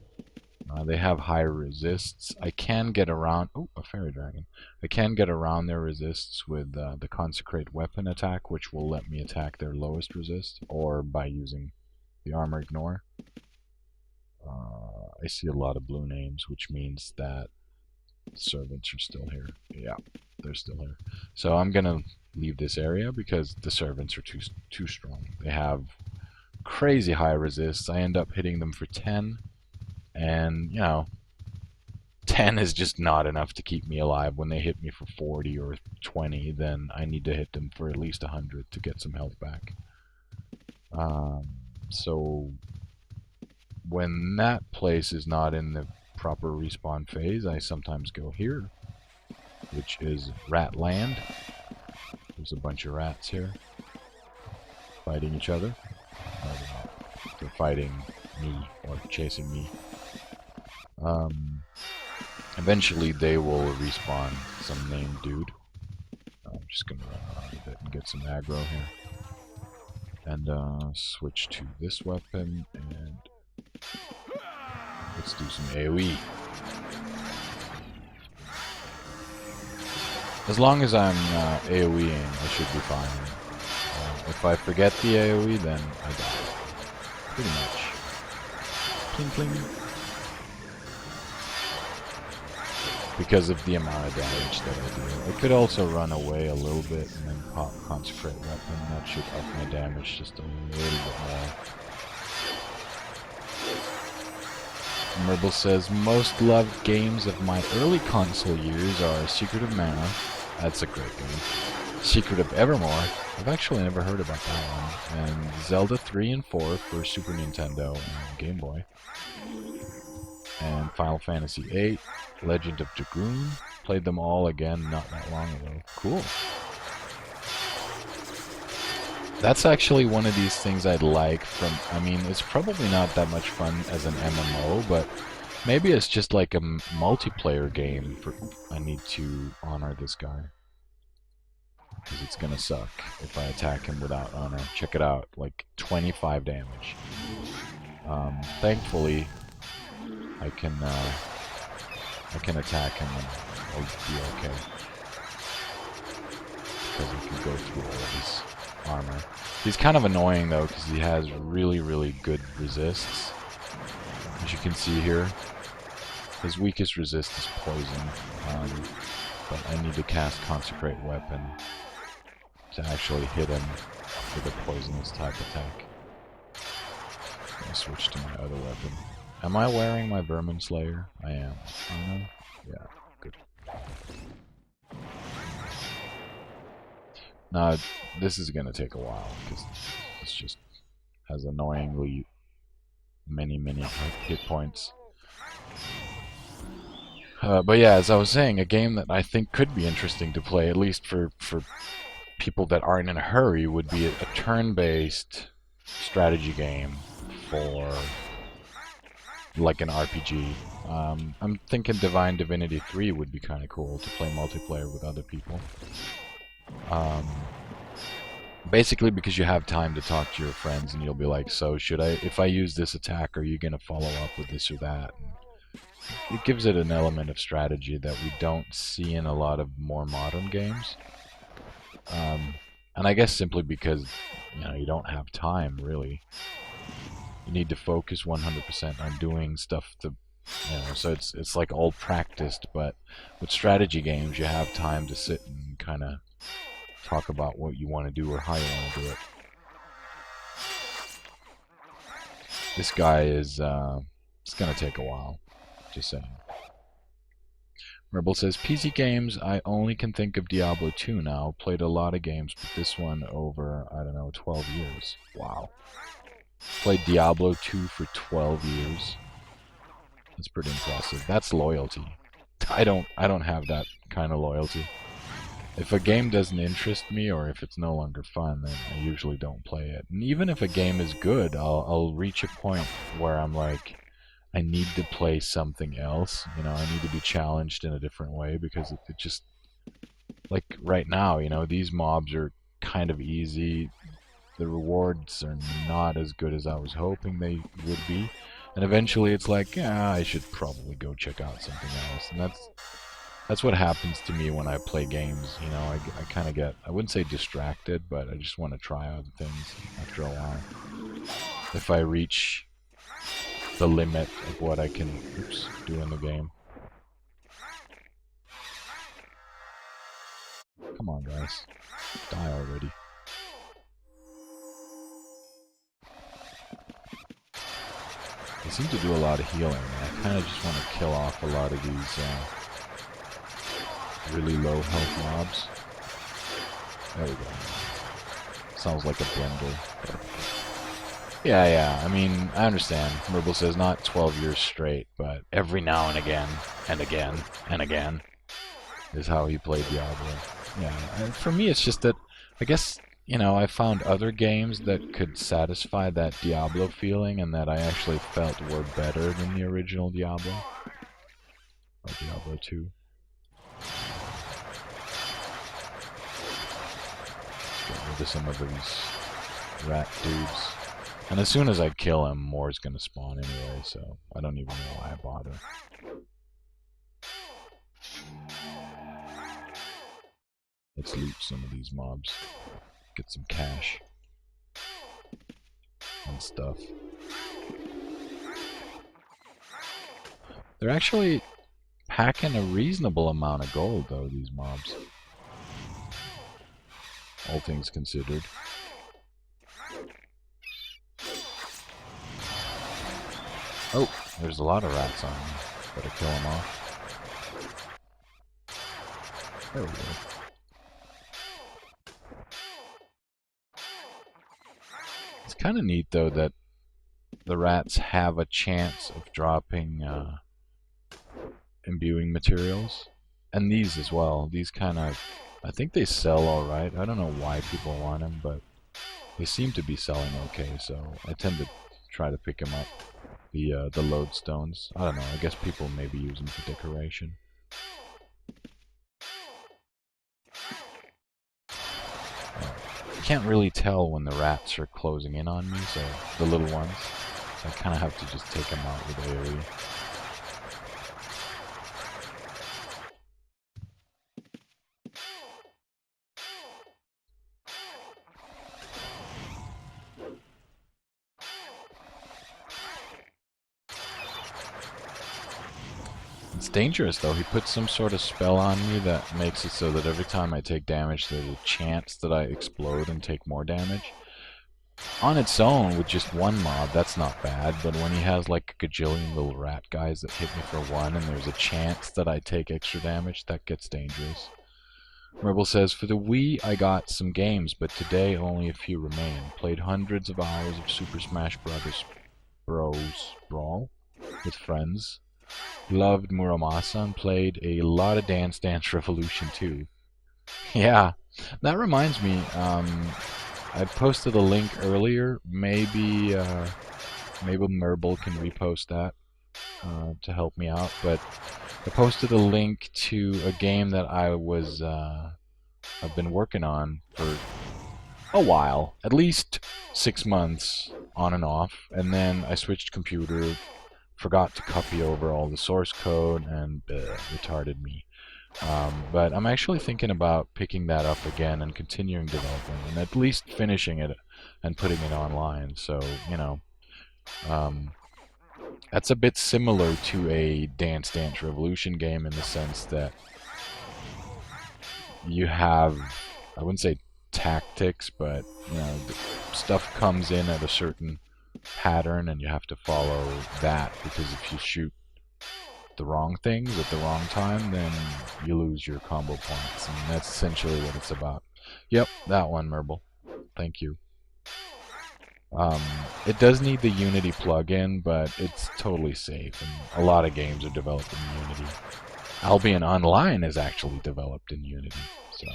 They have high resists. I can get around... Oh, a fairy dragon. I can get around their resists with the Consecrate Weapon attack, which will let me attack their lowest resist, or by using the Armor Ignore. I see a lot of blue names, which means that servants are still here. Yeah, they're still here. So I'm going to leave this area because the servants are too strong. They have crazy high resists. I end up hitting them for 10. And, you know, 10 is just not enough to keep me alive. When they hit me for 40 or 20, then I need to hit them for at least 100 to get some health back. So when that place is not in the proper respawn phase, I sometimes go here, which is Rat Land. There's a bunch of rats here fighting each other. They're fighting me or chasing me. Eventually they will respawn some named dude. I'm just gonna run around a bit and get some aggro here. And switch to this weapon, and let's do some AoE. As long as I'm AoEing, I should be fine. If I forget the AoE, then I die. Pretty much. Pling pling. Because of the amount of damage that I do. I could also run away a little bit and then pop Consecrate Weapon. That should up my damage just a little bit more. Merble says, most loved games of my early console years are Secret of Mana. That's a great game. Secret of Evermore. I've actually never heard about that one. And Zelda 3 and 4 for Super Nintendo and Game Boy. And Final Fantasy VIII, Legend of Dragoon. Played them all again not that long ago. Cool. That's actually one of these things I'd like from... I mean, it's probably not that much fun as an MMO, but maybe it's just like a multiplayer game. I need to honor this guy. because it's gonna suck if I attack him without honor. Check it out, like 25 damage. Thankfully, I can attack him and I'll be okay, because he can go through all of his armor. He's kind of annoying though, because he has really good resists. As you can see here, his weakest resist is poison, but I need to cast Consecrate Weapon to actually hit him with a poisonous type attack. I'm gonna switch to my other weapon. Am I wearing my Vermin Slayer? I am. Oh no? Yeah, good. Now, this is gonna take a while, because this just has annoyingly many hit points. But yeah, as I was saying, a game that I think could be interesting to play, at least for people that aren't in a hurry, would be a turn-based strategy game for like an RPG. I'm thinking Divine Divinity 3 would be kind of cool to play multiplayer with other people. Basically because you have time to talk to your friends and you'll be like, so if I use this attack, are you going to follow up with this or that? It gives it an element of strategy that we don't see in a lot of more modern games. And I guess simply because, you don't have time, really. You need to focus 100% on doing stuff so it's like all practiced, but with strategy games you have time to sit and kind of talk about what you want to do or how you want to do it. This guy is, it's gonna take a while, just saying. Rebel says, PC games, I only can think of Diablo 2 now. Played a lot of games, but this one over, I don't know, 12 years. Wow. Played Diablo 2 for 12 years. That's pretty impressive. That's loyalty. I don't have that kind of loyalty. If a game doesn't interest me, or if it's no longer fun, then I usually don't play it. And even if a game is good, I'll reach a point where I'm like, I need to play something else. I need to be challenged in a different way, because it just, like right now, these mobs are kind of easy. The rewards are not as good as I was hoping they would be. And eventually it's like, yeah, I should probably go check out something else. And that's what happens to me when I play games. I kind of get, I wouldn't say distracted, but I just want to try other things after a while. If I reach the limit of what I can do in the game. Come on, guys. Die already. They seem to do a lot of healing, and I kind of just want to kill off a lot of these really low health mobs. There we go. Sounds like a blender. Yeah, I mean, I understand. Murble says not 12 years straight, but every now and again, and again, and again, is how he played Diablo. Yeah, and for me it's just that, I guess, I found other games that could satisfy that Diablo feeling and that I actually felt were better than the original Diablo. Or Diablo 2. Get rid of some of these rat dudes. And as soon as I kill him, more is going to spawn anyway, so I don't even know why I bother. Let's loot some of these mobs. Get some cash. And stuff. They're actually packing a reasonable amount of gold, though, these mobs. All things considered. Oh, there's a lot of rats on me. Better kill them off. There we go. It's kind of neat, though, that the rats have a chance of dropping imbuing materials. And these as well. These kind of, I think they sell alright. I don't know why people want them, but they seem to be selling okay, so I tend to try to pick them up. The lodestones. I don't know, I guess people maybe use them for decoration. can't really tell when the rats are closing in on me, so the little ones. So I kind of have to just take them out with AoE. It's dangerous though. He puts some sort of spell on me that makes it so that every time I take damage, there's a chance that I explode and take more damage. On its own, with just one mob, that's not bad, but when he has like a gajillion little rat guys that hit me for one and there's a chance that I take extra damage, that gets dangerous. Rebel says, for the Wii I got some games, but today only a few remain. Played hundreds of hours of Super Smash Bros. Brawl with friends. Loved Muramasa and played a lot of Dance Dance Revolution 2. Yeah, that reminds me, I posted a link earlier. Maybe Merble can repost that to help me out. But I posted a link to a game that I've been working on for a while, at least 6 months on and off, and then I switched computer, forgot to copy over all the source code, and retarded me. But I'm actually thinking about picking that up again and continuing development and at least finishing it and putting it online. So, you know, um, that's a bit similar to a Dance Dance Revolution game in the sense that you have, I wouldn't say tactics, but, you know, stuff comes in at a certain pattern and you have to follow that, because if you shoot the wrong things at the wrong time, then you lose your combo points, and that's essentially what it's about. Yep, that one, Merble. Thank you. It does need the Unity plugin, but it's totally safe, and a lot of games are developed in Unity. Albion Online is actually developed in Unity, so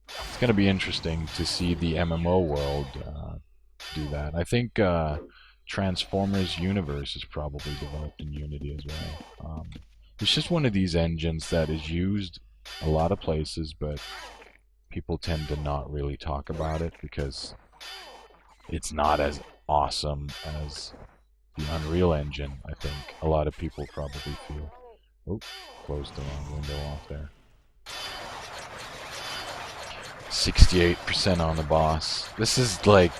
it's going to be interesting to see the MMO world do that. I think Transformers Universe is probably developed in Unity as well. It's just one of these engines that is used a lot of places, but people tend to not really talk about it because it's not as awesome as the Unreal Engine, I think a lot of people probably feel. Oh, closed the wrong window off there. 68% on the boss. This is like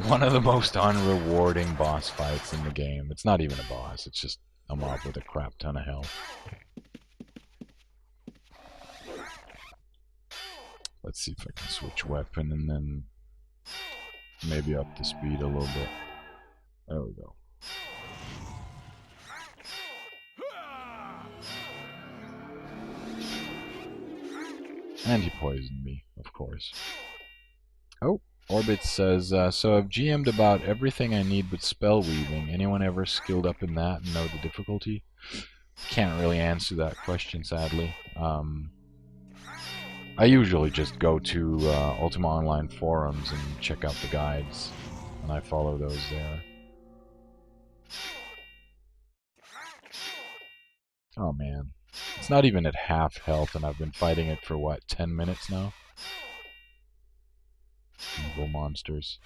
one of the most unrewarding boss fights in the game. It's not even a boss, it's just a mob with a crap ton of health. Let's see if I can switch weapon and then maybe up the speed a little bit. There we go. And he poisoned me, of course. Oh, Orbit says, so I've GM'd about everything I need with spell weaving. Anyone ever skilled up in that and know the difficulty? Can't really answer that question, sadly. I usually just go to Ultima Online forums and check out the guides, and I follow those there. Oh man, it's not even at half health, and I've been fighting it for what, 10 minutes now? Evil monsters.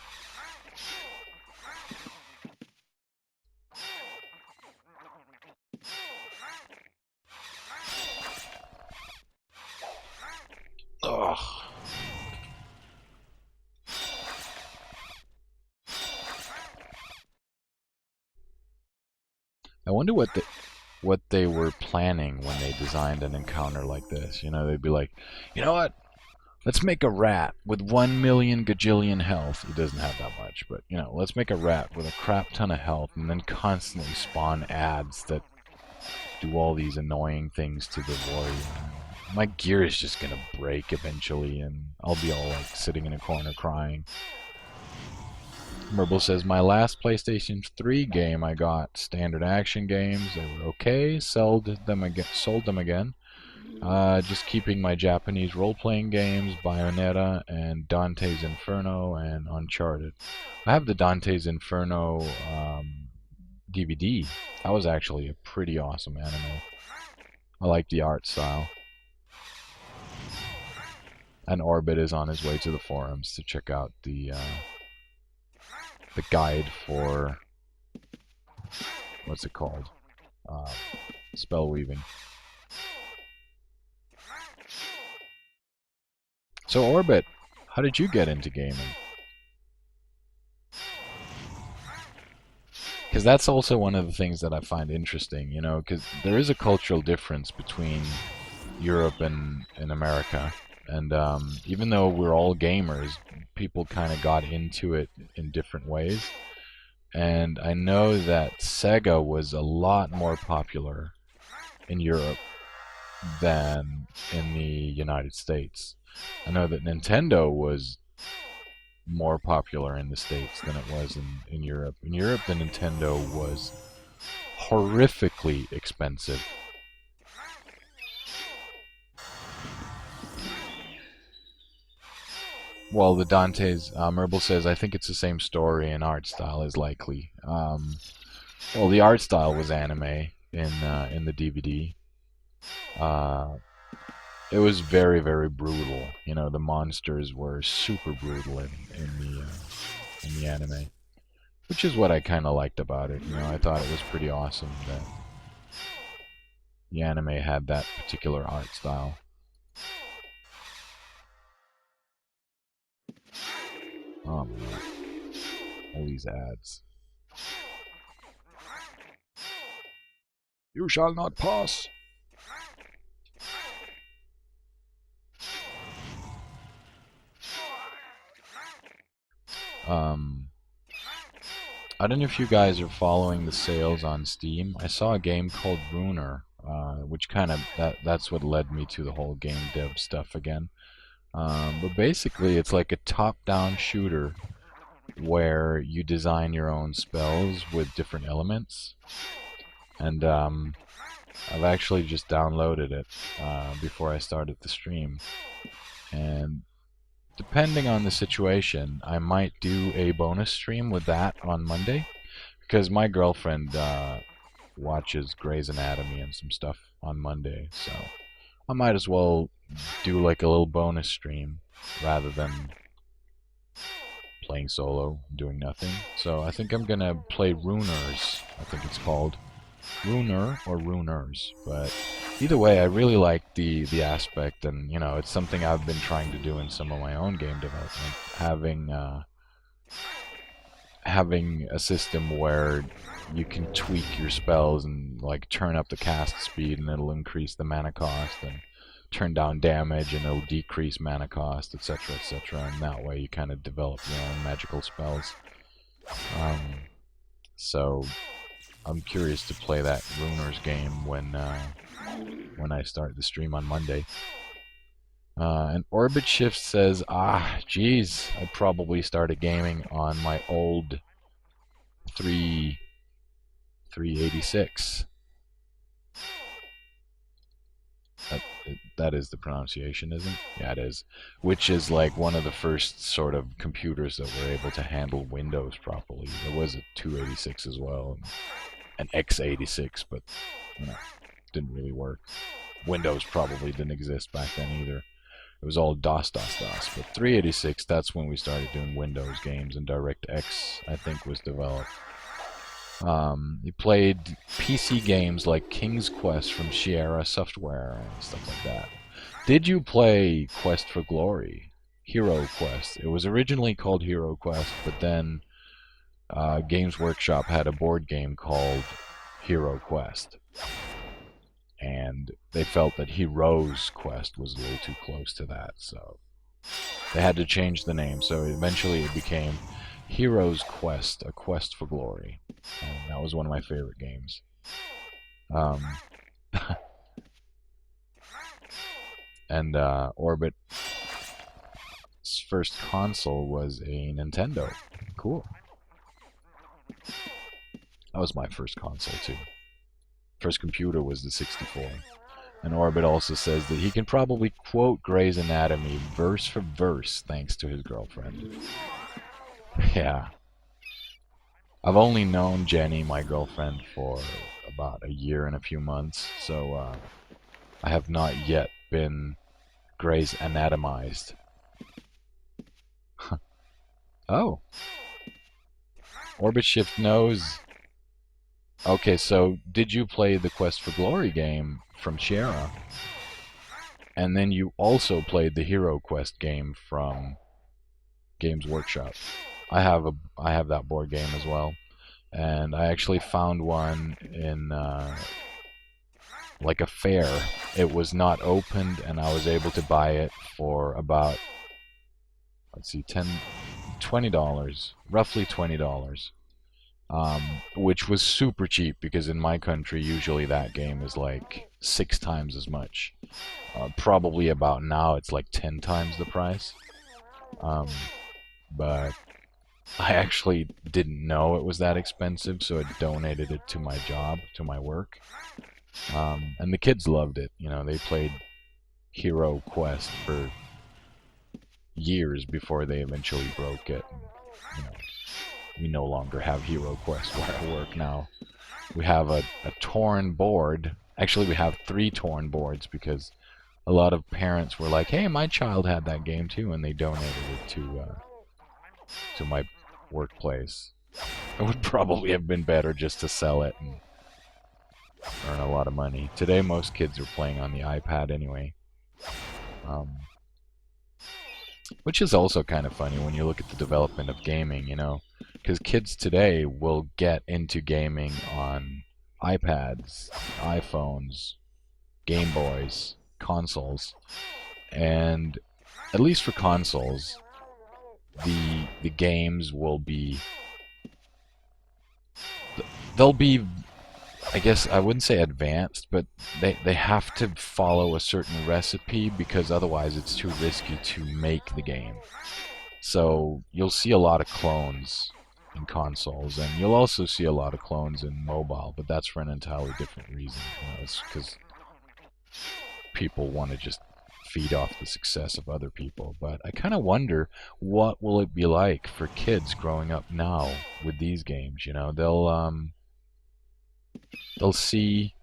Ugh. I wonder what they were planning when they designed an encounter like this. You know, they'd be like, you know what? Let's make a rat with 1 million gajillion health. He doesn't have that much, but, you know, let's make a rat with a crap ton of health and then constantly spawn ads that do all these annoying things to the warrior. My gear is just gonna break eventually, and I'll be all like sitting in a corner crying. Merble says, my last PlayStation 3 game I got standard action games. They were okay. Sold them again. Just keeping my Japanese role-playing games, Bayonetta and Dante's Inferno and Uncharted. I have the Dante's Inferno DVD. That was actually a pretty awesome anime. I like the art style. And Orbit is on his way to the forums to check out the guide for, what's it called? Spell weaving. So Orbit, how did you get into gaming? Because that's also one of the things that I find interesting, you know, because there is a cultural difference between Europe and America. And even though we're all gamers, people kind of got into it in different ways. And I know that Sega was a lot more popular in Europe than in the United States. I know that Nintendo was more popular in the States than it was in Europe. In Europe, the Nintendo was horrifically expensive. Well, the Dante's, Merble says, I think it's the same story and art style is likely. Well, the art style was anime in the DVD. It was very, very brutal. You know, the monsters were super brutal in the anime, which is what I kind of liked about it. You know, I thought it was pretty awesome that the anime had that particular art style. Oh man, all these ads. You shall not pass. I don't know if you guys are following the sales on Steam. I saw a game called Runer, which kind of that's what led me to the whole game dev stuff again. But basically, it's like a top-down shooter where you design your own spells with different elements. And I've actually just downloaded it before I started the stream. And depending on the situation, I might do a bonus stream with that on Monday. Because my girlfriend watches Grey's Anatomy and some stuff on Monday. So I might as well do like a little bonus stream rather than playing solo, doing nothing. So I think I'm gonna play Runers. I think it's called Runer or Runers. But either way, I really like the aspect, and you know, it's something I've been trying to do in some of my own game development. Having a system where you can tweak your spells and like turn up the cast speed, and it'll increase the mana cost, and turn down damage and it'll decrease mana cost, etc., etc. And that way you kind of develop your own magical spells. So I'm curious to play that Runers game when I start the stream on Monday. And Orbit Shift says, geez, I probably started gaming on my old 386. That is the pronunciation, isn't it? Yeah, it is. Which is like one of the first sort of computers that were able to handle Windows properly. There was a 286 as well, and an x86, but you know, didn't really work. Windows probably didn't exist back then either. It was all DOS, DOS, DOS. But 386, that's when we started doing Windows games, and DirectX, I think, was developed. He played PC games like King's Quest from Sierra Software and stuff like that. Did you play Quest for Glory? Hero Quest. It was originally called Hero Quest, but then Games Workshop had a board game called Hero Quest. And they felt that Heroes Quest was a little too close to that, so they had to change the name. So eventually it became Heroes Quest, A Quest for Glory. And that was one of my favorite games. And Orbit's first console was a Nintendo. Cool. That was my first console too. First computer was the 64. And Orbit also says that he can probably quote Grey's Anatomy verse for verse thanks to his girlfriend. Yeah. I've only known Jenny, my girlfriend, for about a year and a few months, so I have not yet been Gray's anatomized. Oh. Orbit Shift knows. Okay, so did you play the Quest for Glory game from Sierra? And then you also played the Hero Quest game from Games Workshop. I have that board game as well, and I actually found one in like a fair. It was not opened, and I was able to buy it for about, let's see, $20, roughly $20. Which was super cheap because in my country usually that game is like 6 times as much. Probably about now it's like 10 times the price. But I actually didn't know it was that expensive, so I donated it to my job, to my work. And the kids loved it. You know, they played Hero Quest for years before they eventually broke it. You know, we no longer have Hero Quest where I work now. We have a torn board. Actually, we have 3 torn boards because a lot of parents were like, "Hey, my child had that game too," and they donated it to my workplace. It would probably have been better just to sell it and earn a lot of money. Today, most kids are playing on the iPad anyway. Which is also kind of funny when you look at the development of gaming, you know, because kids today will get into gaming on iPads, iPhones, Game Boys, consoles, and at least for consoles, the games will be, they'll be, I guess I wouldn't say advanced, but they have to follow a certain recipe because otherwise it's too risky to make the game. So you'll see a lot of clones in consoles, and you'll also see a lot of clones in mobile, but that's for an entirely different reason. You know, it's because people want to just feed off the success of other people. But I kind of wonder what will it be like for kids growing up now with these games. You know, they'll see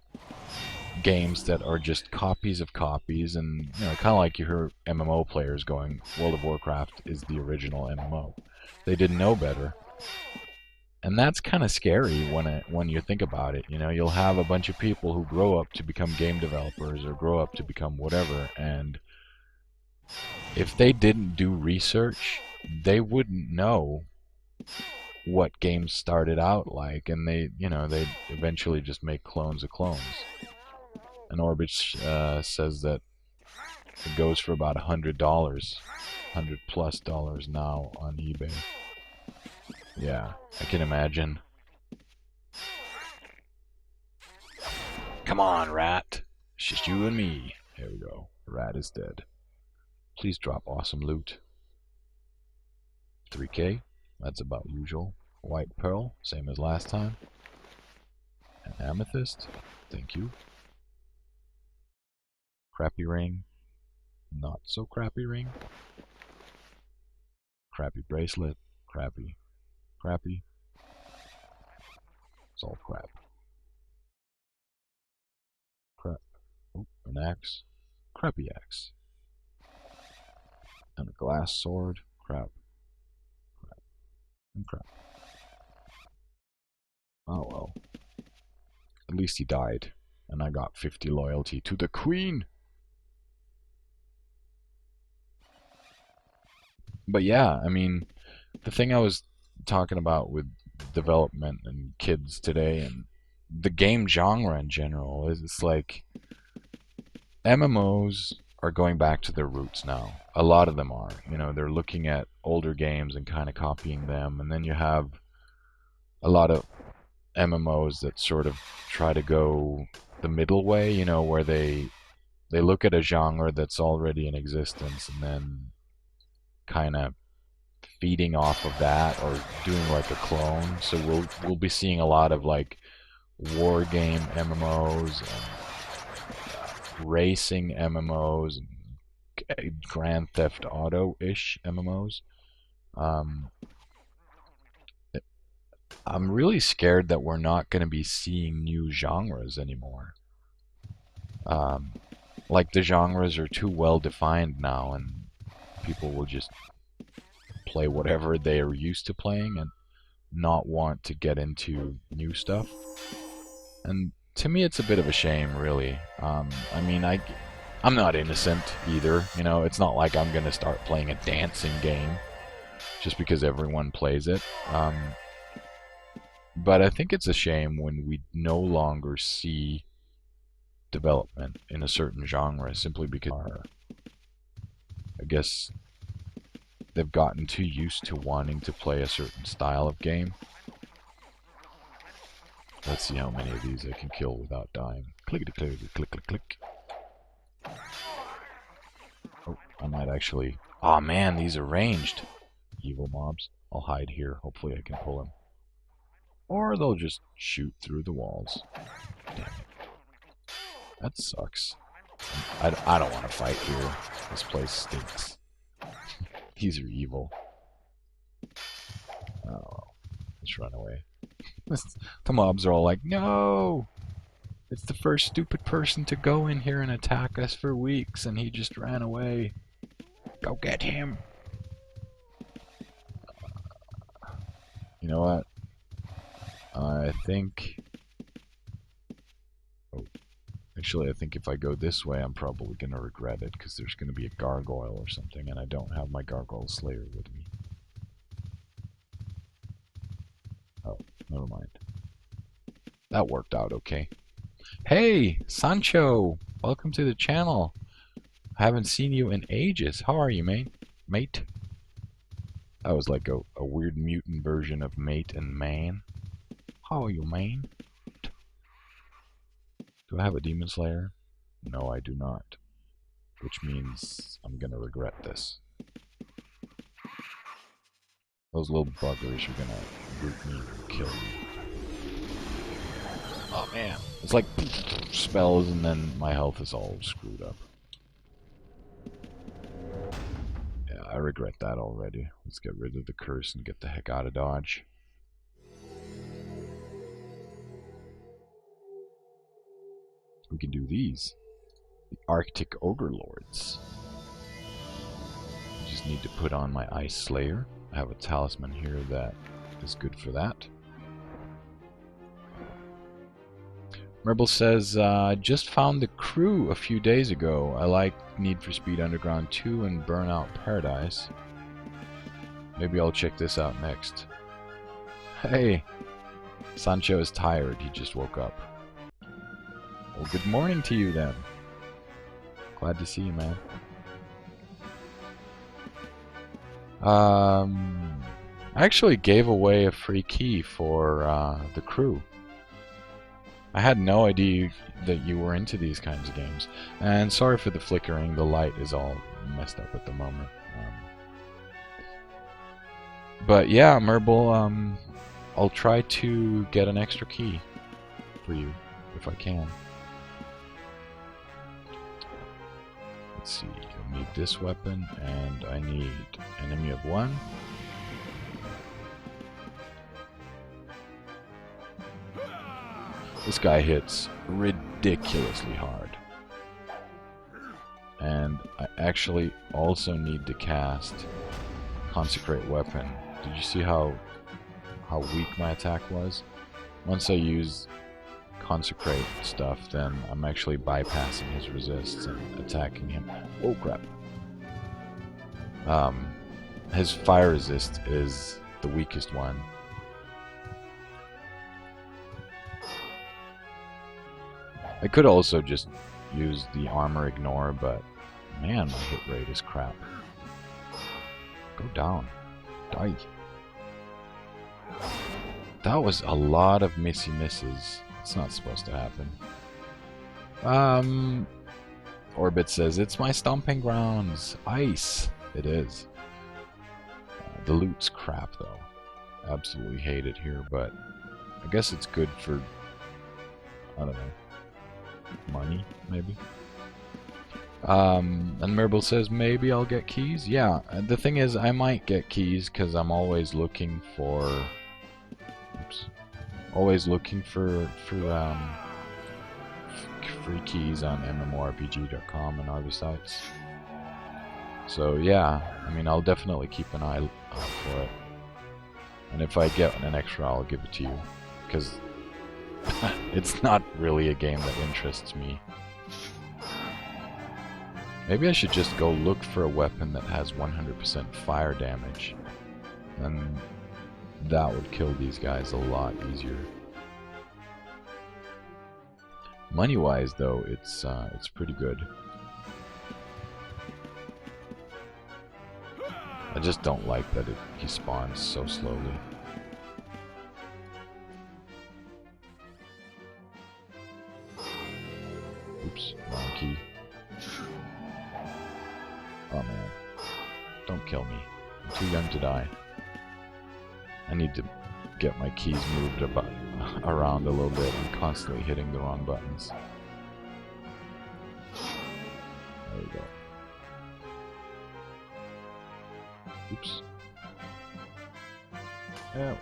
games that are just copies of copies, and you know, kind of like you hear MMO players going, World of Warcraft is the original MMO. They didn't know better, and that's kind of scary when you think about it. You know, you'll have a bunch of people who grow up to become game developers or grow up to become whatever, and if they didn't do research, they wouldn't know what games started out like, and they eventually just make clones of clones. And Orbit says that it goes for about $100, $100+ now on eBay. Yeah, I can imagine. Come on, rat. It's just you and me. Here we go. The rat is dead. Please drop awesome loot. 3K. That's about usual. White pearl, same as last time. An amethyst. Thank you. Crappy ring. Not so crappy ring. Crappy bracelet. Crappy. Crappy. It's all crap. Crap. Oh, an axe. Crappy axe. And a glass sword. Crap. Crap. And crap. Oh well. At least he died. And I got 50 loyalty to the queen. But yeah, I mean, the thing I was talking about with development and kids today and the game genre in general is it's like MMOs are going back to their roots now. A lot of them are. You know, they're looking at older games and kind of copying them, and then you have a lot of MMOs that sort of try to go the middle way, you know, where they look at a genre that's already in existence and then kind of feeding off of that or doing like a clone. So we'll be seeing a lot of like war game MMOs and racing MMOs and Grand Theft Auto-ish MMOs. Um, I'm really scared that we're not going to be seeing new genres anymore. Um, like the genres are too well defined now, and people will just play whatever they are used to playing and not want to get into new stuff. And to me, it's a bit of a shame, really. I mean, I'm not innocent either. You know, it's not like I'm gonna start playing a dancing game just because everyone plays it. But I think it's a shame when we no longer see development in a certain genre simply because I guess they've gotten too used to wanting to play a certain style of game. Let's see how many of these I can kill without dying. Clickety clickety click click click. Oh, I might actually... Oh man, these are ranged. Evil mobs. I'll hide here. Hopefully I can pull them. Or they'll just shoot through the walls. Damn it. That sucks. I don't want to fight here. This place stinks. These are evil. Oh, let's run away. The mobs are all like, no! It's the first stupid person to go in here and attack us for weeks, and he just ran away. Go get him! You know what? I think... Oh. Actually, I think if I go this way, I'm probably going to regret it, because there's going to be a gargoyle or something, and I don't have my gargoyle slayer with me. Oh, never mind. That worked out okay. Hey, Sancho! Welcome to the channel. I haven't seen you in ages. How are you, mate? That was like a weird mutant version of mate and man. How are you, man? Do I have a demon slayer? No, I do not. Which means I'm gonna regret this. Those little buggers are gonna root me and kill me. Oh man, it's like spells and then my health is all screwed up. Yeah, I regret that already. Let's get rid of the curse and get the heck out of Dodge. We can do these. The Arctic Ogre Lords. I just need to put on my Ice Slayer. I have a talisman here that is good for that. Merble says, just found the crew a few days ago. I like Need for Speed Underground 2 and Burnout Paradise. Maybe I'll check this out next. Hey! Sancho is tired. He just woke up. Well, good morning to you then. Glad to see you, man. I actually gave away a free key for the crew. I had no idea that you were into these kinds of games. And sorry for the flickering, the light is all messed up at the moment. But yeah, Merble, I'll try to get an extra key for you, if I can. Let's see, I need this weapon, and I need enemy of 1. This guy hits ridiculously hard. And I actually also need to cast Consecrate Weapon. Did you see how weak my attack was? Once I use Consecrate stuff, then I'm actually bypassing his resists and attacking him. Oh crap. His fire resist is the weakest one. I could also just use the armor ignore, but man, my hit rate is crap. Go down. Die. That was a lot of missy misses. It's not supposed to happen. Orbit says, it's my stomping grounds. Ice. It is. The loot's crap, though. Absolutely hate it here, but I guess it's good for, I don't know, money, maybe. And Merble says, maybe I'll get keys. Yeah, the thing is, I might get keys because I'm always looking for... Oops. Always looking for free keys on mmorpg.com and other sites. So yeah, I mean, I'll definitely keep an eye out for it. And if I get an extra, I'll give it to you. Because it's not really a game that interests me. Maybe I should just go look for a weapon that has 100% fire damage. And that would kill these guys a lot easier. Money-wise, though, it's pretty good. I just don't like that he spawns so slowly. Oops, wrong key. Oh man, don't kill me. I'm too young to die. I need to get my keys moved around a little bit. I'm constantly hitting the wrong buttons. There we go. Oops. Yeah.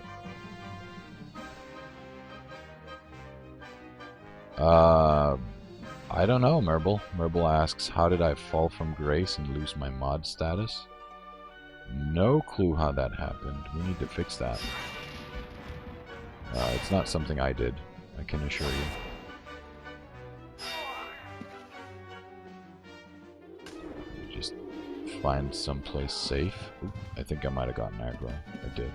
I don't know, Merble. Merble asks, how did I fall from grace and lose my mod status? No clue how that happened. We need to fix that. It's not something I did, I can assure you. Just find someplace safe. Oop, I think I might have gotten aggro. I did.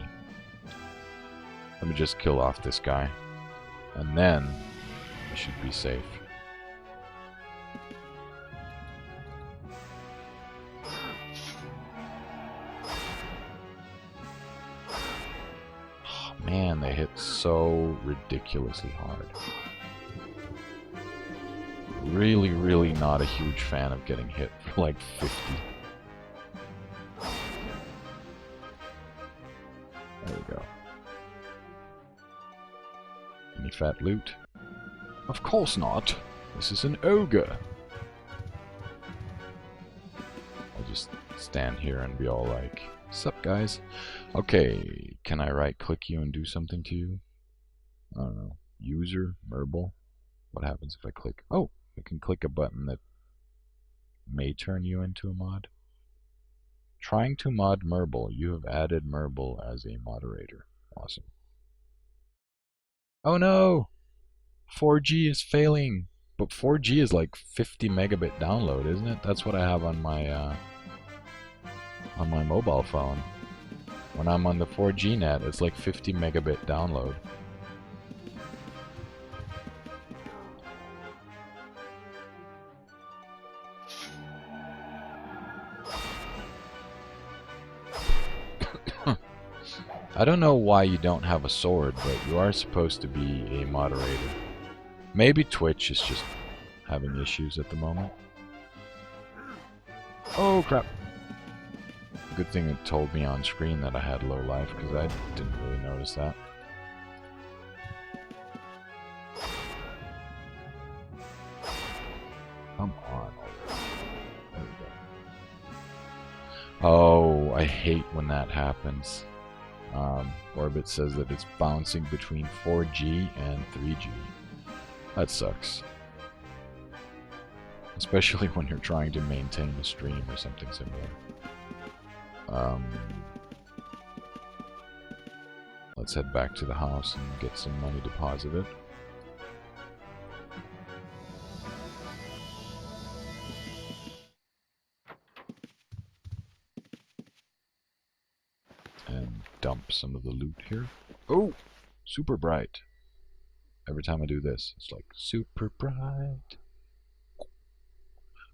Let me just kill off this guy. And then I should be safe. Man, they hit so ridiculously hard. Really, really not a huge fan of getting hit for like 50. There we go. Any fat loot? Of course not. This is an ogre. I'll just stand here and be all like, sup guys? Okay, can I right click you and do something to you? I don't know. User, Merble. What happens if I click? Oh, I can click a button that may turn you into a mod. Trying to mod Merble. You have added Merble as a moderator. Awesome. Oh no! 4G is failing. But 4G is like 50 megabit download, isn't it? That's what I have on my mobile phone. When I'm on the 4G net, it's like 50 megabit download. I don't know why you don't have a sword, but you are supposed to be a moderator. Maybe Twitch is just having issues at the moment. Oh crap! Good thing it told me on screen that I had low life, because I didn't really notice that. Come on already. There we go. Oh, I hate when that happens. Orbit says that it's bouncing between 4G and 3G. That sucks. Especially when you're trying to maintain a stream or something similar. Let's head back to the house and get some money deposited. And dump some of the loot here. Oh! Super bright. Every time I do this, it's like, super bright.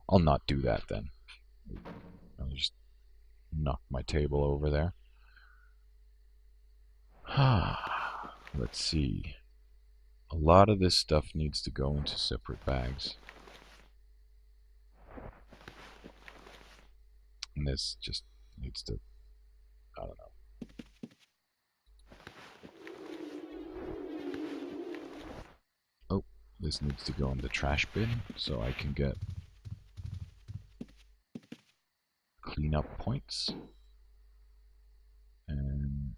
I'll not do that then. I'll just knock my table over there. Let's see. A lot of this stuff needs to go into separate bags. And this just needs to, I don't know. Oh, this needs to go in the trash bin so I can get cleanup points. And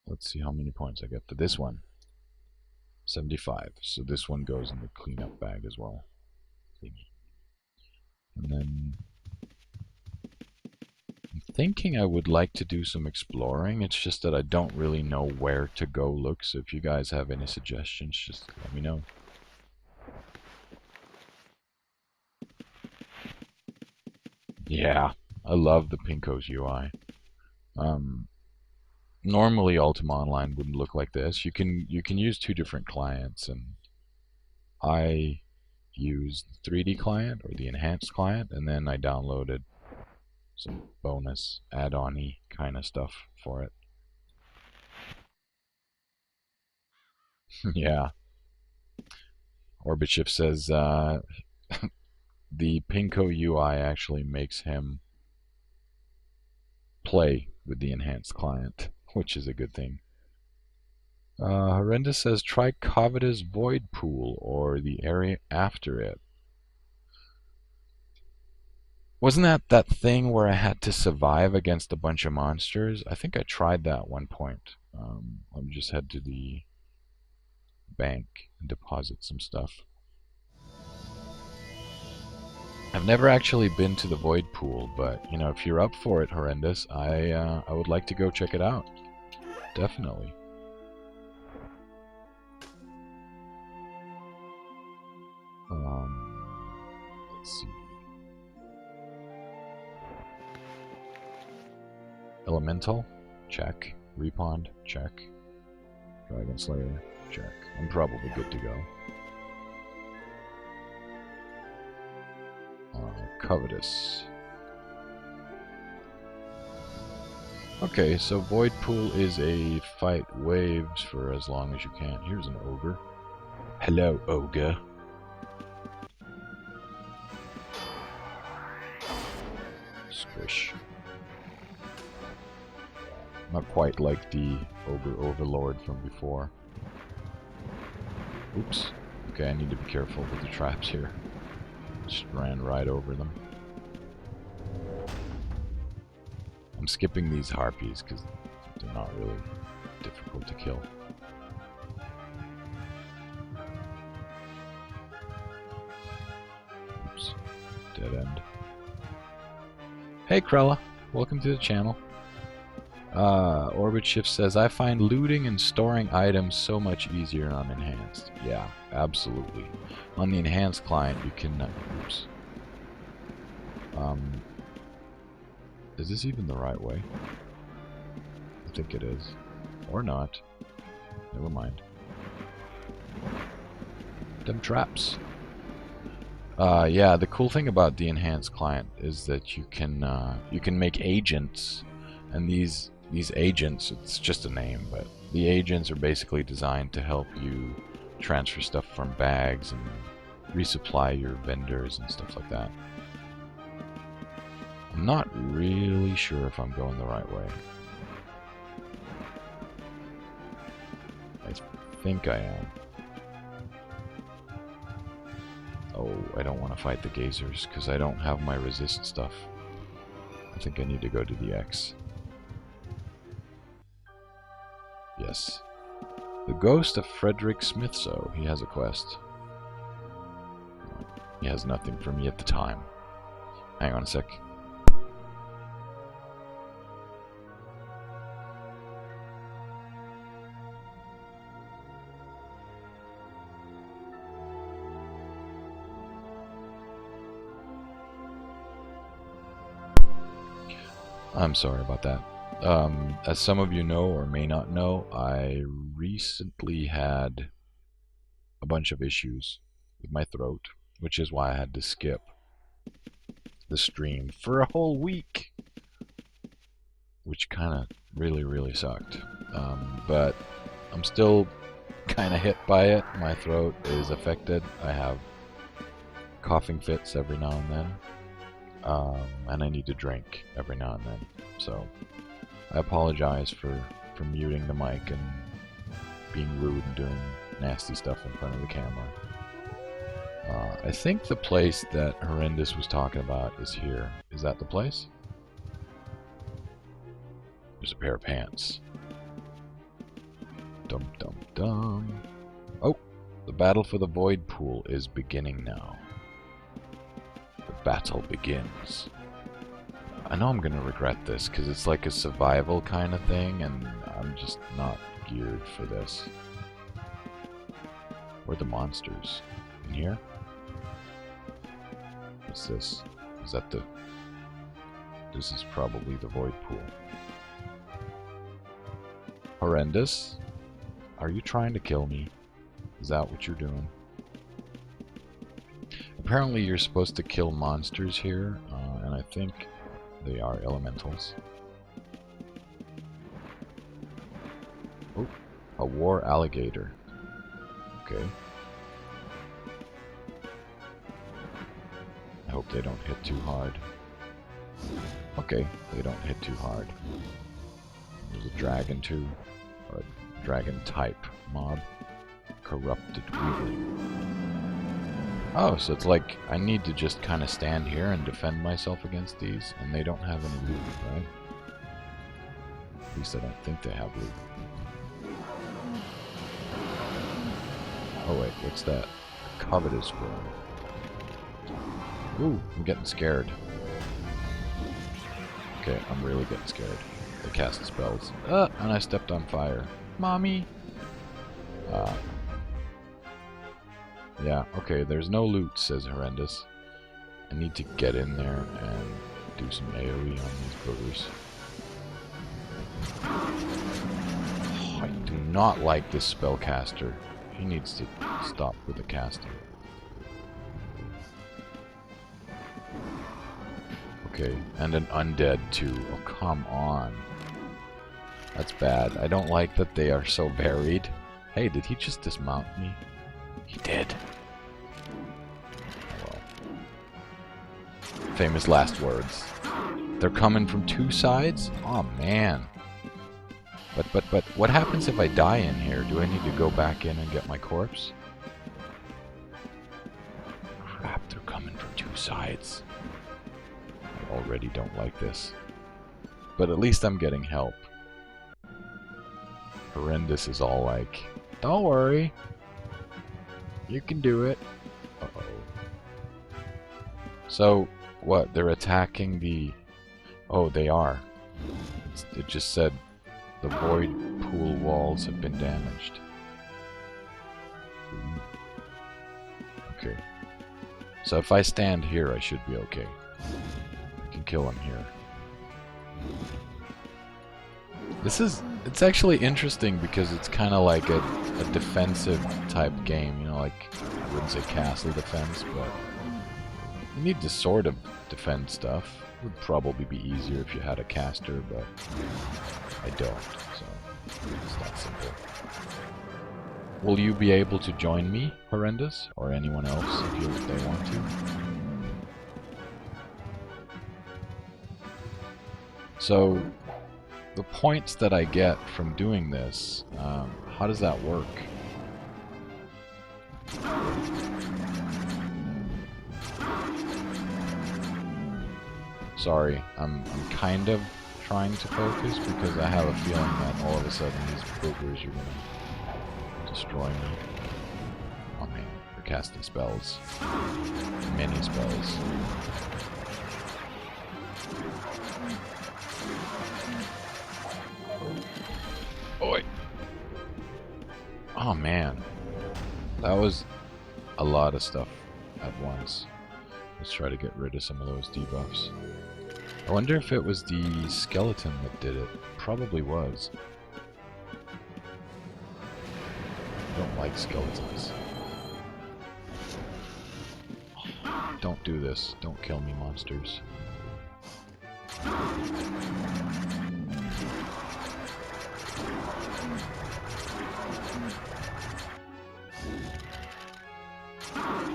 let's see how many points I get for this one. 75. So this one goes in the cleanup bag as well. And then I'm thinking I would like to do some exploring. It's just that I don't really know where to go look. So if you guys have any suggestions, just let me know. Yeah, I love the Pinko's UI. Normally Ultima Online wouldn't look like this. You can use two different clients, and I used the 3D client or the enhanced client, and then I downloaded some bonus add-on-y kind of stuff for it. Yeah. Orbit Shift says the Pinko UI actually makes him play with the enhanced client, which is a good thing. Horrendous says try Covetous Void Pool or the area after it. Wasn't that thing where I had to survive against a bunch of monsters? I think I tried that at one point. Let me just head to the bank and deposit some stuff. I've never actually been to the Void Pool, but you know, if you're up for it, Horrendous, I would like to go check it out. Definitely. Let's see. Elemental, check. Repond, check. Dragon Slayer, check. I'm probably good to go. Covetous. Okay, so Void Pool is a fight waves for as long as you can. Here's an ogre. Hello, ogre. Squish. Not quite like the ogre overlord from before. Oops. Okay, I need to be careful with the traps here. Just ran right over them. I'm skipping these harpies because they're not really difficult to kill. Oops. Dead end. Hey Krella, welcome to the channel. Orbit Shift says, I find looting and storing items so much easier on enhanced. Yeah, absolutely. On the enhanced client you can... oops. Is this even the right way? I think it is. Or not. Never mind. Them traps. Yeah, the cool thing about the enhanced client is that you can make agents, and these agents, it's just a name, but the agents are basically designed to help you transfer stuff from bags and resupply your vendors and stuff like that. I'm not really sure if I'm going the right way. I think I am. Oh, I don't want to fight the gazers because I don't have my resist stuff. I think I need to go to the X. Yes. The Ghost of Frederick Smithso. He has a quest. He has nothing for me at the time. Hang on a sec. I'm sorry about that. As some of you know or may not know, I recently had a bunch of issues with my throat, which is why I had to skip the stream for a whole week, which kind of really sucked. But I'm still kind of hit by it. My throat is affected. I have coughing fits every now and then. And I need to drink every now and then. So I apologize for muting the mic and being rude and doing nasty stuff in front of the camera. I think the place that Horrendous was talking about is here. Is that the place? There's a pair of pants. Dum dum dum. Oh, battle for the void pool is beginning now. The battle begins. I know I'm gonna regret this because it's like a survival kind of thing, and I'm just not geared for this. Where are the monsters? In here? What's this? Is that the... This is probably the void pool. Horrendous? Are you trying to kill me? Is that what you're doing? Apparently you're supposed to kill monsters here, and I think they are elementals. Oh, a war alligator. Okay. I hope they don't hit too hard. Okay, they don't hit too hard. There's a dragon too, or a dragon type mob. Corrupted weakling. Oh, so it's like I need to just kind of stand here and defend myself against these, and they don't have any loot, right? At least I don't think they have loot. Oh wait, what's that? A Covetous worm. Ooh, I'm getting scared. Okay, I'm really getting scared. They cast spells. And I stepped on fire. Mommy! Yeah, okay, there's no loot, says Horrendous. I need to get in there and do some AoE on these boogers. Oh, I do not like this spellcaster. He needs to stop with the casting. Okay, and an undead too. Oh, come on. That's bad. I don't like that they are so buried. Hey, did he just dismount me? He did. Oh, well. Famous last words. They're coming from two sides? Oh man. But what happens if I die in here? Do I need to go back in and get my corpse? Crap, they're coming from two sides. I already don't like this. But at least I'm getting help. Horrendous is all like, don't worry. You can do it. Uh-oh. So, what? They're attacking the... Oh, they are. It just said the void pool walls have been damaged. Okay. So if I stand here, I should be okay. I can kill him here. It's actually interesting because it's kind of like a defensive type game, you know, like, I wouldn't say castle defense, but you need to sort of defend stuff. It would probably be easier if you had a caster, but I don't, so it's that simple. Will you be able to join me, Horrendous, or anyone else if they want to? So, the points that I get from doing this, how does that work? Sorry, I'm kind of trying to focus because I have a feeling that all of a sudden these boogers are gonna destroy me. Oh man, they're casting spells. Many spells. Oi! Oh man, that was a lot of stuff at once. Let's try to get rid of some of those debuffs. I wonder if it was the skeleton that did it. Probably was. I don't like skeletons. Don't do this. Don't kill me, monsters.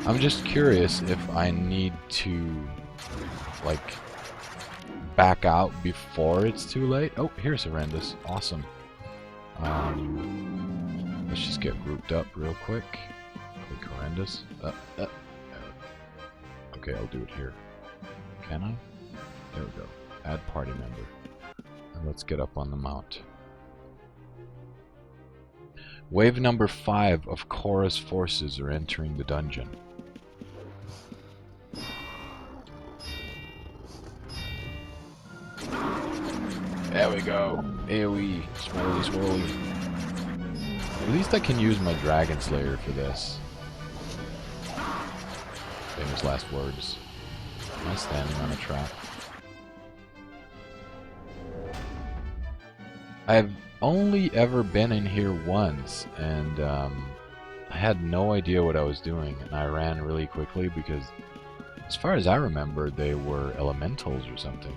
I'm just curious if I need to, like, back out before it's too late. Oh, here's Horrendous. Awesome. Let's just get grouped up real quick. Quick Horrendous. Okay, I'll do it here. Can I? There we go. Add party member. And let's get up on the mount. Wave number 5 of Korra's forces are entering the dungeon. There we go. AoE. Swirly, swirly. At least I can use my Dragon Slayer for this. Famous last words. Am I standing on a trap? I've only ever been in here once, and I had no idea what I was doing, and I ran really quickly because, as far as I remember, they were elementals or something.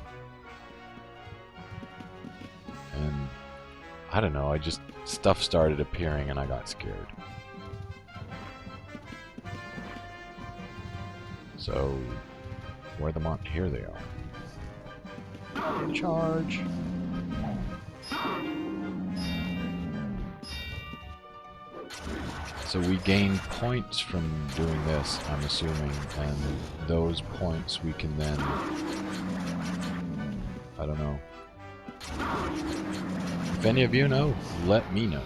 And I don't know, stuff started appearing and I got scared. So, where the mon- here they are. Charge! So we gain points from doing this, I'm assuming, and those points we can then... I don't know. If any of you know, let me know.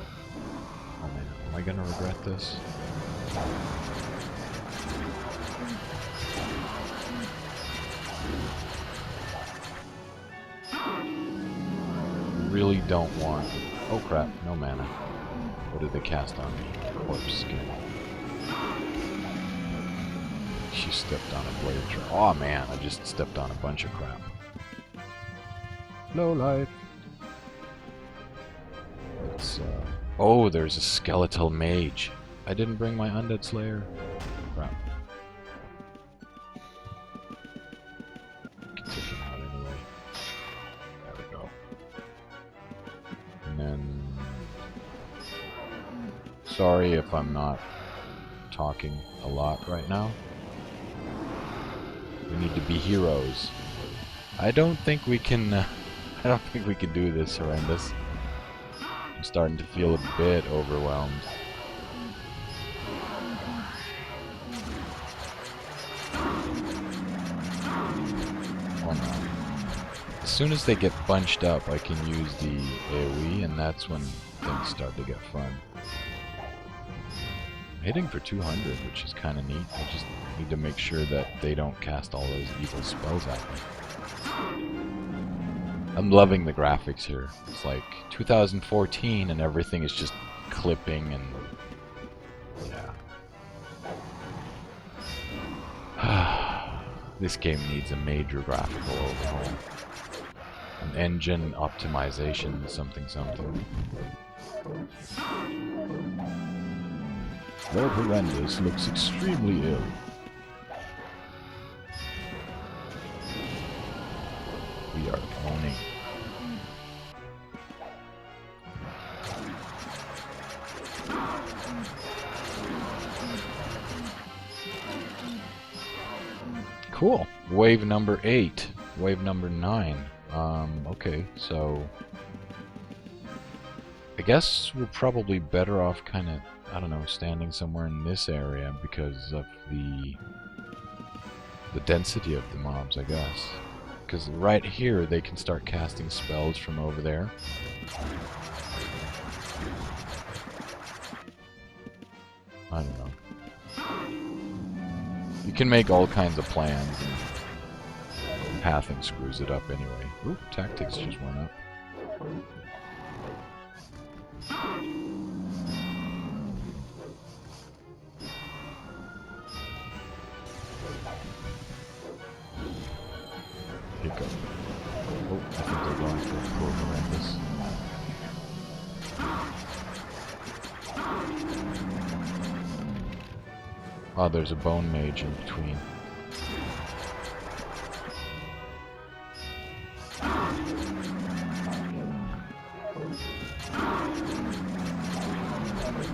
Oh man, am I gonna regret this? Really don't want... Oh crap, no mana. What did they cast on me? Corpse skin. She stepped on a blade trap. Oh man, I just stepped on a bunch of crap. Low life. Let's, oh, there's a skeletal mage. I didn't bring my undead slayer. Crap. Can take him out anyway. There we go. And then... Sorry if I'm not talking a lot right now. We need to be heroes. I don't think we can... I don't think we can do this horrendous. I'm starting to feel a bit overwhelmed. Oh no. As soon as they get bunched up, I can use the AoE, and that's when things start to get fun. I'm hitting for 200, which is kind of neat. I just need to make sure that they don't cast all those evil spells at me. I'm loving the graphics here. It's like 2014 and everything is just clipping and... yeah. This game needs a major graphical overhaul. An engine optimization something something. Lord Horrendous looks extremely ill. We are owning. Cool. Wave number 8. Wave number 9. Okay, so... I guess we're probably better off kind of, I don't know, standing somewhere in this area because of the density of the mobs, I guess. Because right here, they can start casting spells from over there. I don't know. You can make all kinds of plans, and pathing screws it up anyway. Oop, tactics just went up. Hiccup. Oh, I think they're going for a full horrendous. Oh, there's a bone mage in between.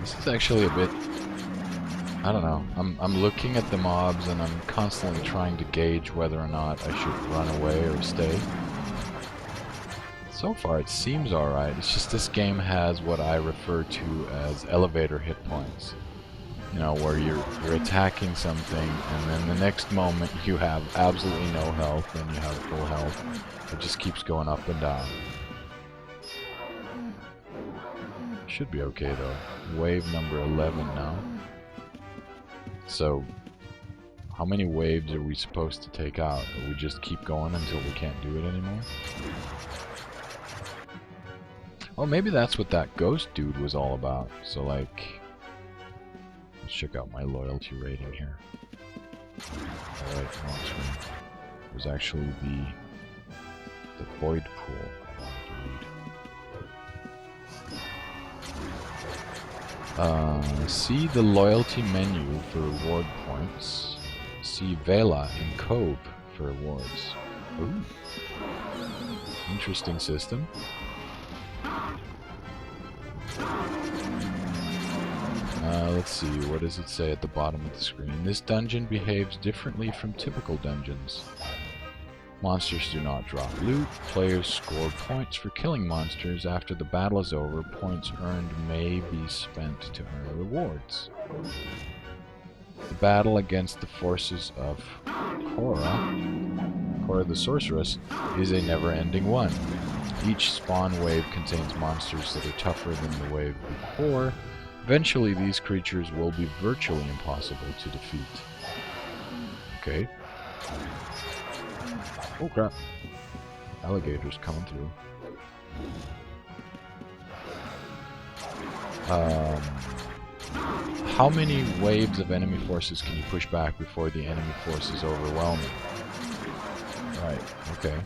This is actually a bit... I don't know. I'm looking at the mobs and I'm constantly trying to gauge whether or not I should run away or stay. So far it seems alright. It's just this game has what I refer to as elevator hit points. You know, where you're attacking something and then the next moment you have absolutely no health and you have full health. It just keeps going up and down. Should be okay though. Wave number 11 now. So, how many waves are we supposed to take out? Or we just keep going until we can't do it anymore? Oh, maybe that's what that ghost dude was all about. So like, let's check out my loyalty rating here. Alright, wrong screen. There's actually the void pool I wanted to read. See the loyalty menu for reward points. See Vela in Cove for rewards. Ooh. Interesting system. Let's see, what does it say at the bottom of the screen? This dungeon behaves differently from typical dungeons. Monsters do not drop loot. Players score points for killing monsters. After the battle is over, points earned may be spent to earn rewards. The battle against the forces of Cora the Sorceress, is a never-ending one. Each spawn wave contains monsters that are tougher than the wave before. Eventually, these creatures will be virtually impossible to defeat. Okay. Oh crap. Alligators coming through. How many waves of enemy forces can you push back before the enemy force is overwhelming? Right, okay.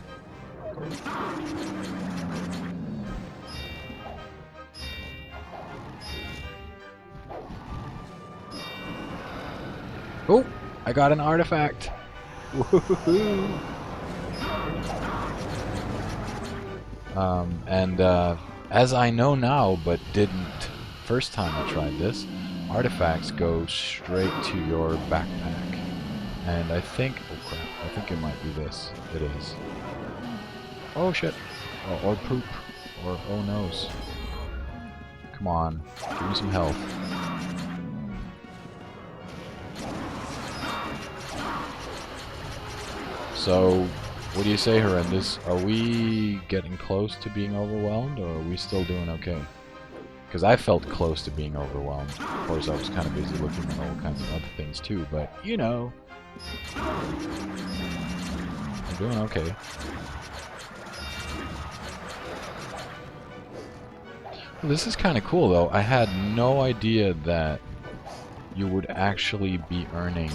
Oh, I got an artifact. Woohoo! As I know now, but didn't first time I tried this, artifacts go straight to your backpack. And I think, oh crap, I think it might be this. It is. Oh shit. Or poop. Or oh noes. Come on, give me some health. So, what do you say, Horrendous? Are we getting close to being overwhelmed, or are we still doing okay? Because I felt close to being overwhelmed. Of course, I was kind of busy looking at all kinds of other things too, but, you know. I'm doing okay. Well, this is kind of cool, though. I had no idea that you would actually be earning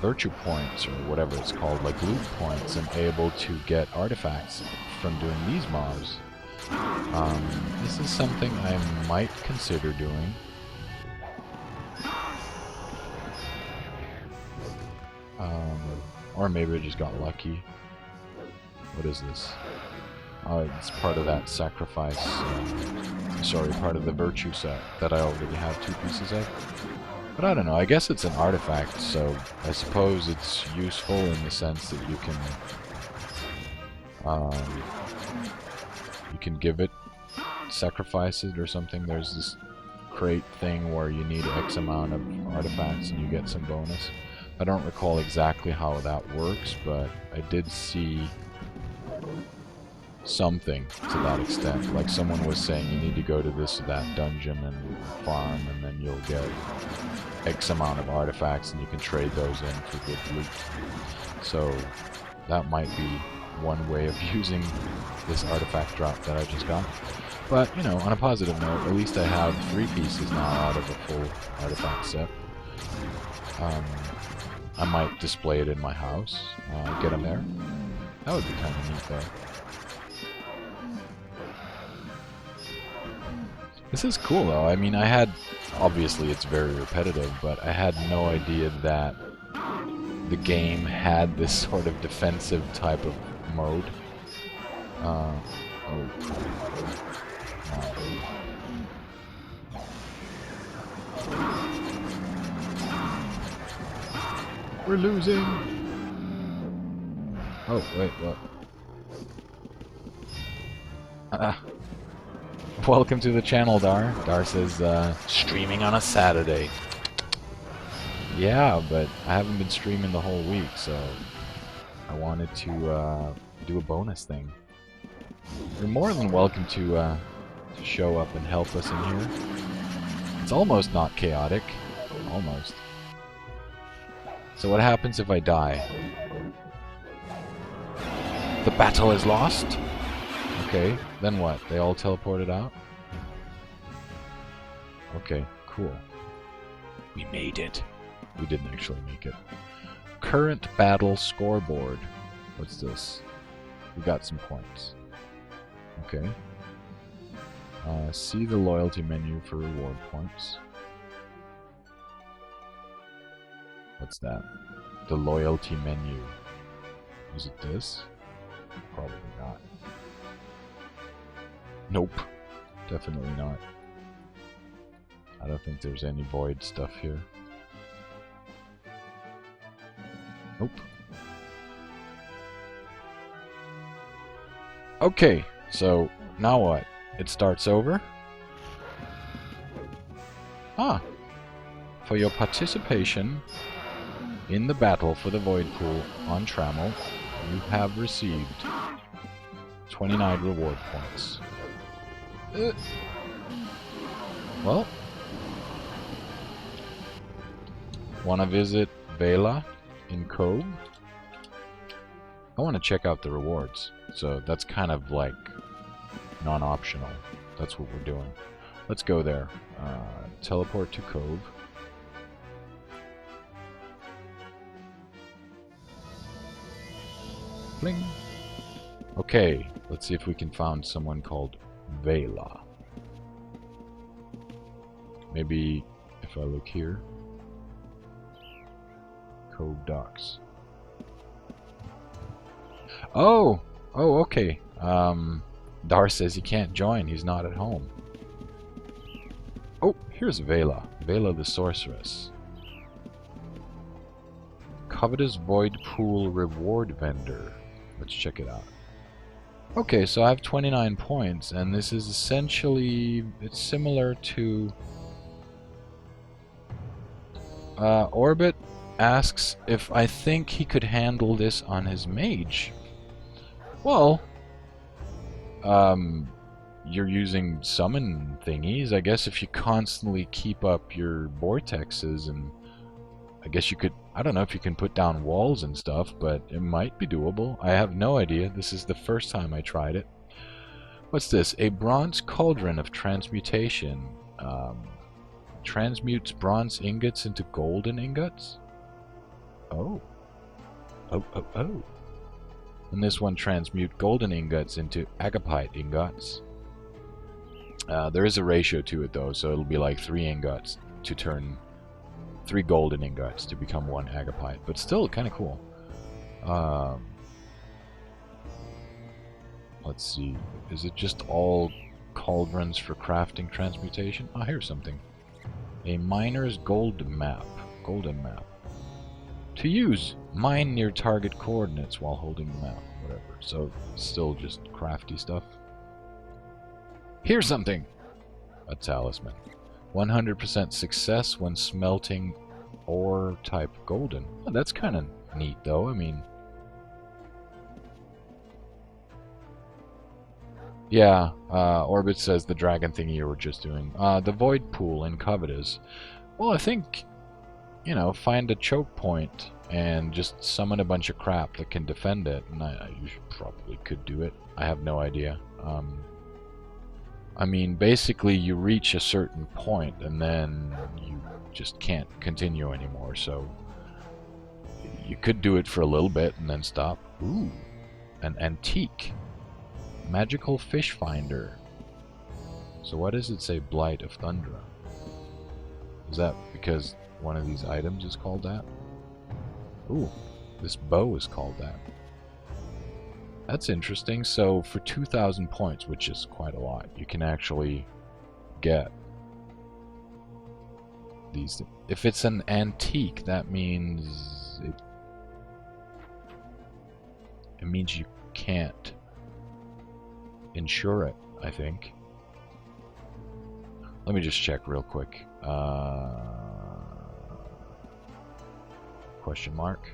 virtue points, or whatever it's called, like loot points, and able to get artifacts from doing these mobs. This is something I might consider doing. Or maybe I just got lucky. What is this? Oh, it's part of that sacrifice, sorry, part of the virtue set that I already have 2 pieces of. But I don't know, I guess it's an artifact, so I suppose it's useful in the sense that you can give it, sacrifice it or something. There's this crate thing where you need X amount of artifacts and you get some bonus. I don't recall exactly how that works, but I did see something to that extent. Like someone was saying you need to go to this or that dungeon and farm, and then you'll get X amount of artifacts and you can trade those in for good loot. So that might be one way of using this artifact drop that I just got. But, you know, on a positive note, at least I have 3 pieces now out of a full artifact set. I might display it in my house, get them there. That would be kind of neat though. This is cool though. I mean, I had, obviously it's very repetitive, but I had no idea that the game had this sort of defensive type of mode. Oh. We're losing! Oh, wait, what? Welcome to the channel, Dar. Dar says, streaming on a Saturday. Yeah, but I haven't been streaming the whole week, so I wanted to do a bonus thing. You're more than welcome to to show up and help us in here. It's almost not chaotic. Almost. So what happens if I die? The battle is lost? Okay, then what? They all teleported out? Okay, cool. We made it. We didn't actually make it. Current battle scoreboard. What's this? We got some points. Okay. See the loyalty menu for reward points. What's that? The loyalty menu. Is it this? Probably not. Nope. Definitely not. I don't think there's any void stuff here. Nope. Okay, so now what? It starts over? Ah. For your participation in the battle for the Void Pool on Trammel, you have received 29 reward points. Well, want to visit Vela in Cove? I want to check out the rewards, so that's kind of like non-optional. That's what we're doing. Let's go there. Teleport to Cove. Bling. Okay, let's see if we can find someone called Vela. Maybe if I look here. Cove Docks. Oh! Oh, okay. Dar says he can't join. He's not at home. Oh, here's Vela. Vela the Sorceress. Covetous Void Pool Reward Vendor. Let's check it out. Okay, so I have 29 points, and this is essentially... It's similar to... Orbit asks if I think he could handle this on his mage. Well, you're using summon thingies. I guess if you constantly keep up your vortexes, and I guess you could, I don't know if you can put down walls and stuff, but it might be doable. I have no idea. This is the first time I tried it. What's this? A bronze cauldron of transmutation. Transmutes bronze ingots into golden ingots? Oh. Oh, oh, oh. And this one transmute golden ingots into agapite ingots. There is a ratio to it though, so it'll be like 3 ingots to turn 3 golden ingots to become 1 agapite, but still kind of cool. Let's see, is it just all cauldrons for crafting transmutation? Ah, here's something. A miner's golden map. To use, mine near target coordinates while holding the map. Whatever. So, still just crafty stuff. Here's something! A talisman. 100% success when smelting ore type golden. Oh, that's kind of neat though. I mean... Yeah, Orbit says the dragon thingy you were just doing. The void pool in Covetous. Well, I think, you know, find a choke point and just summon a bunch of crap that can defend it. And you probably could do it. I have no idea. I mean, basically you reach a certain point and then you just can't continue anymore. So you could do it for a little bit and then stop. Ooh, an antique. Magical fish finder. So what does it say? Blight of Thundra. Is that because one of these items is called that? Ooh, this bow is called that. That's interesting. So for 2,000 points, which is quite a lot, you can actually get these. If it's an antique, that means it means you can't insure it, I think. Let me just check real quick. Question mark.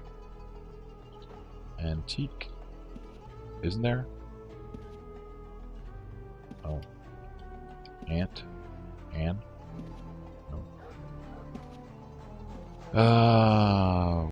Antique. Isn't there? Oh. Ant? Ann? No.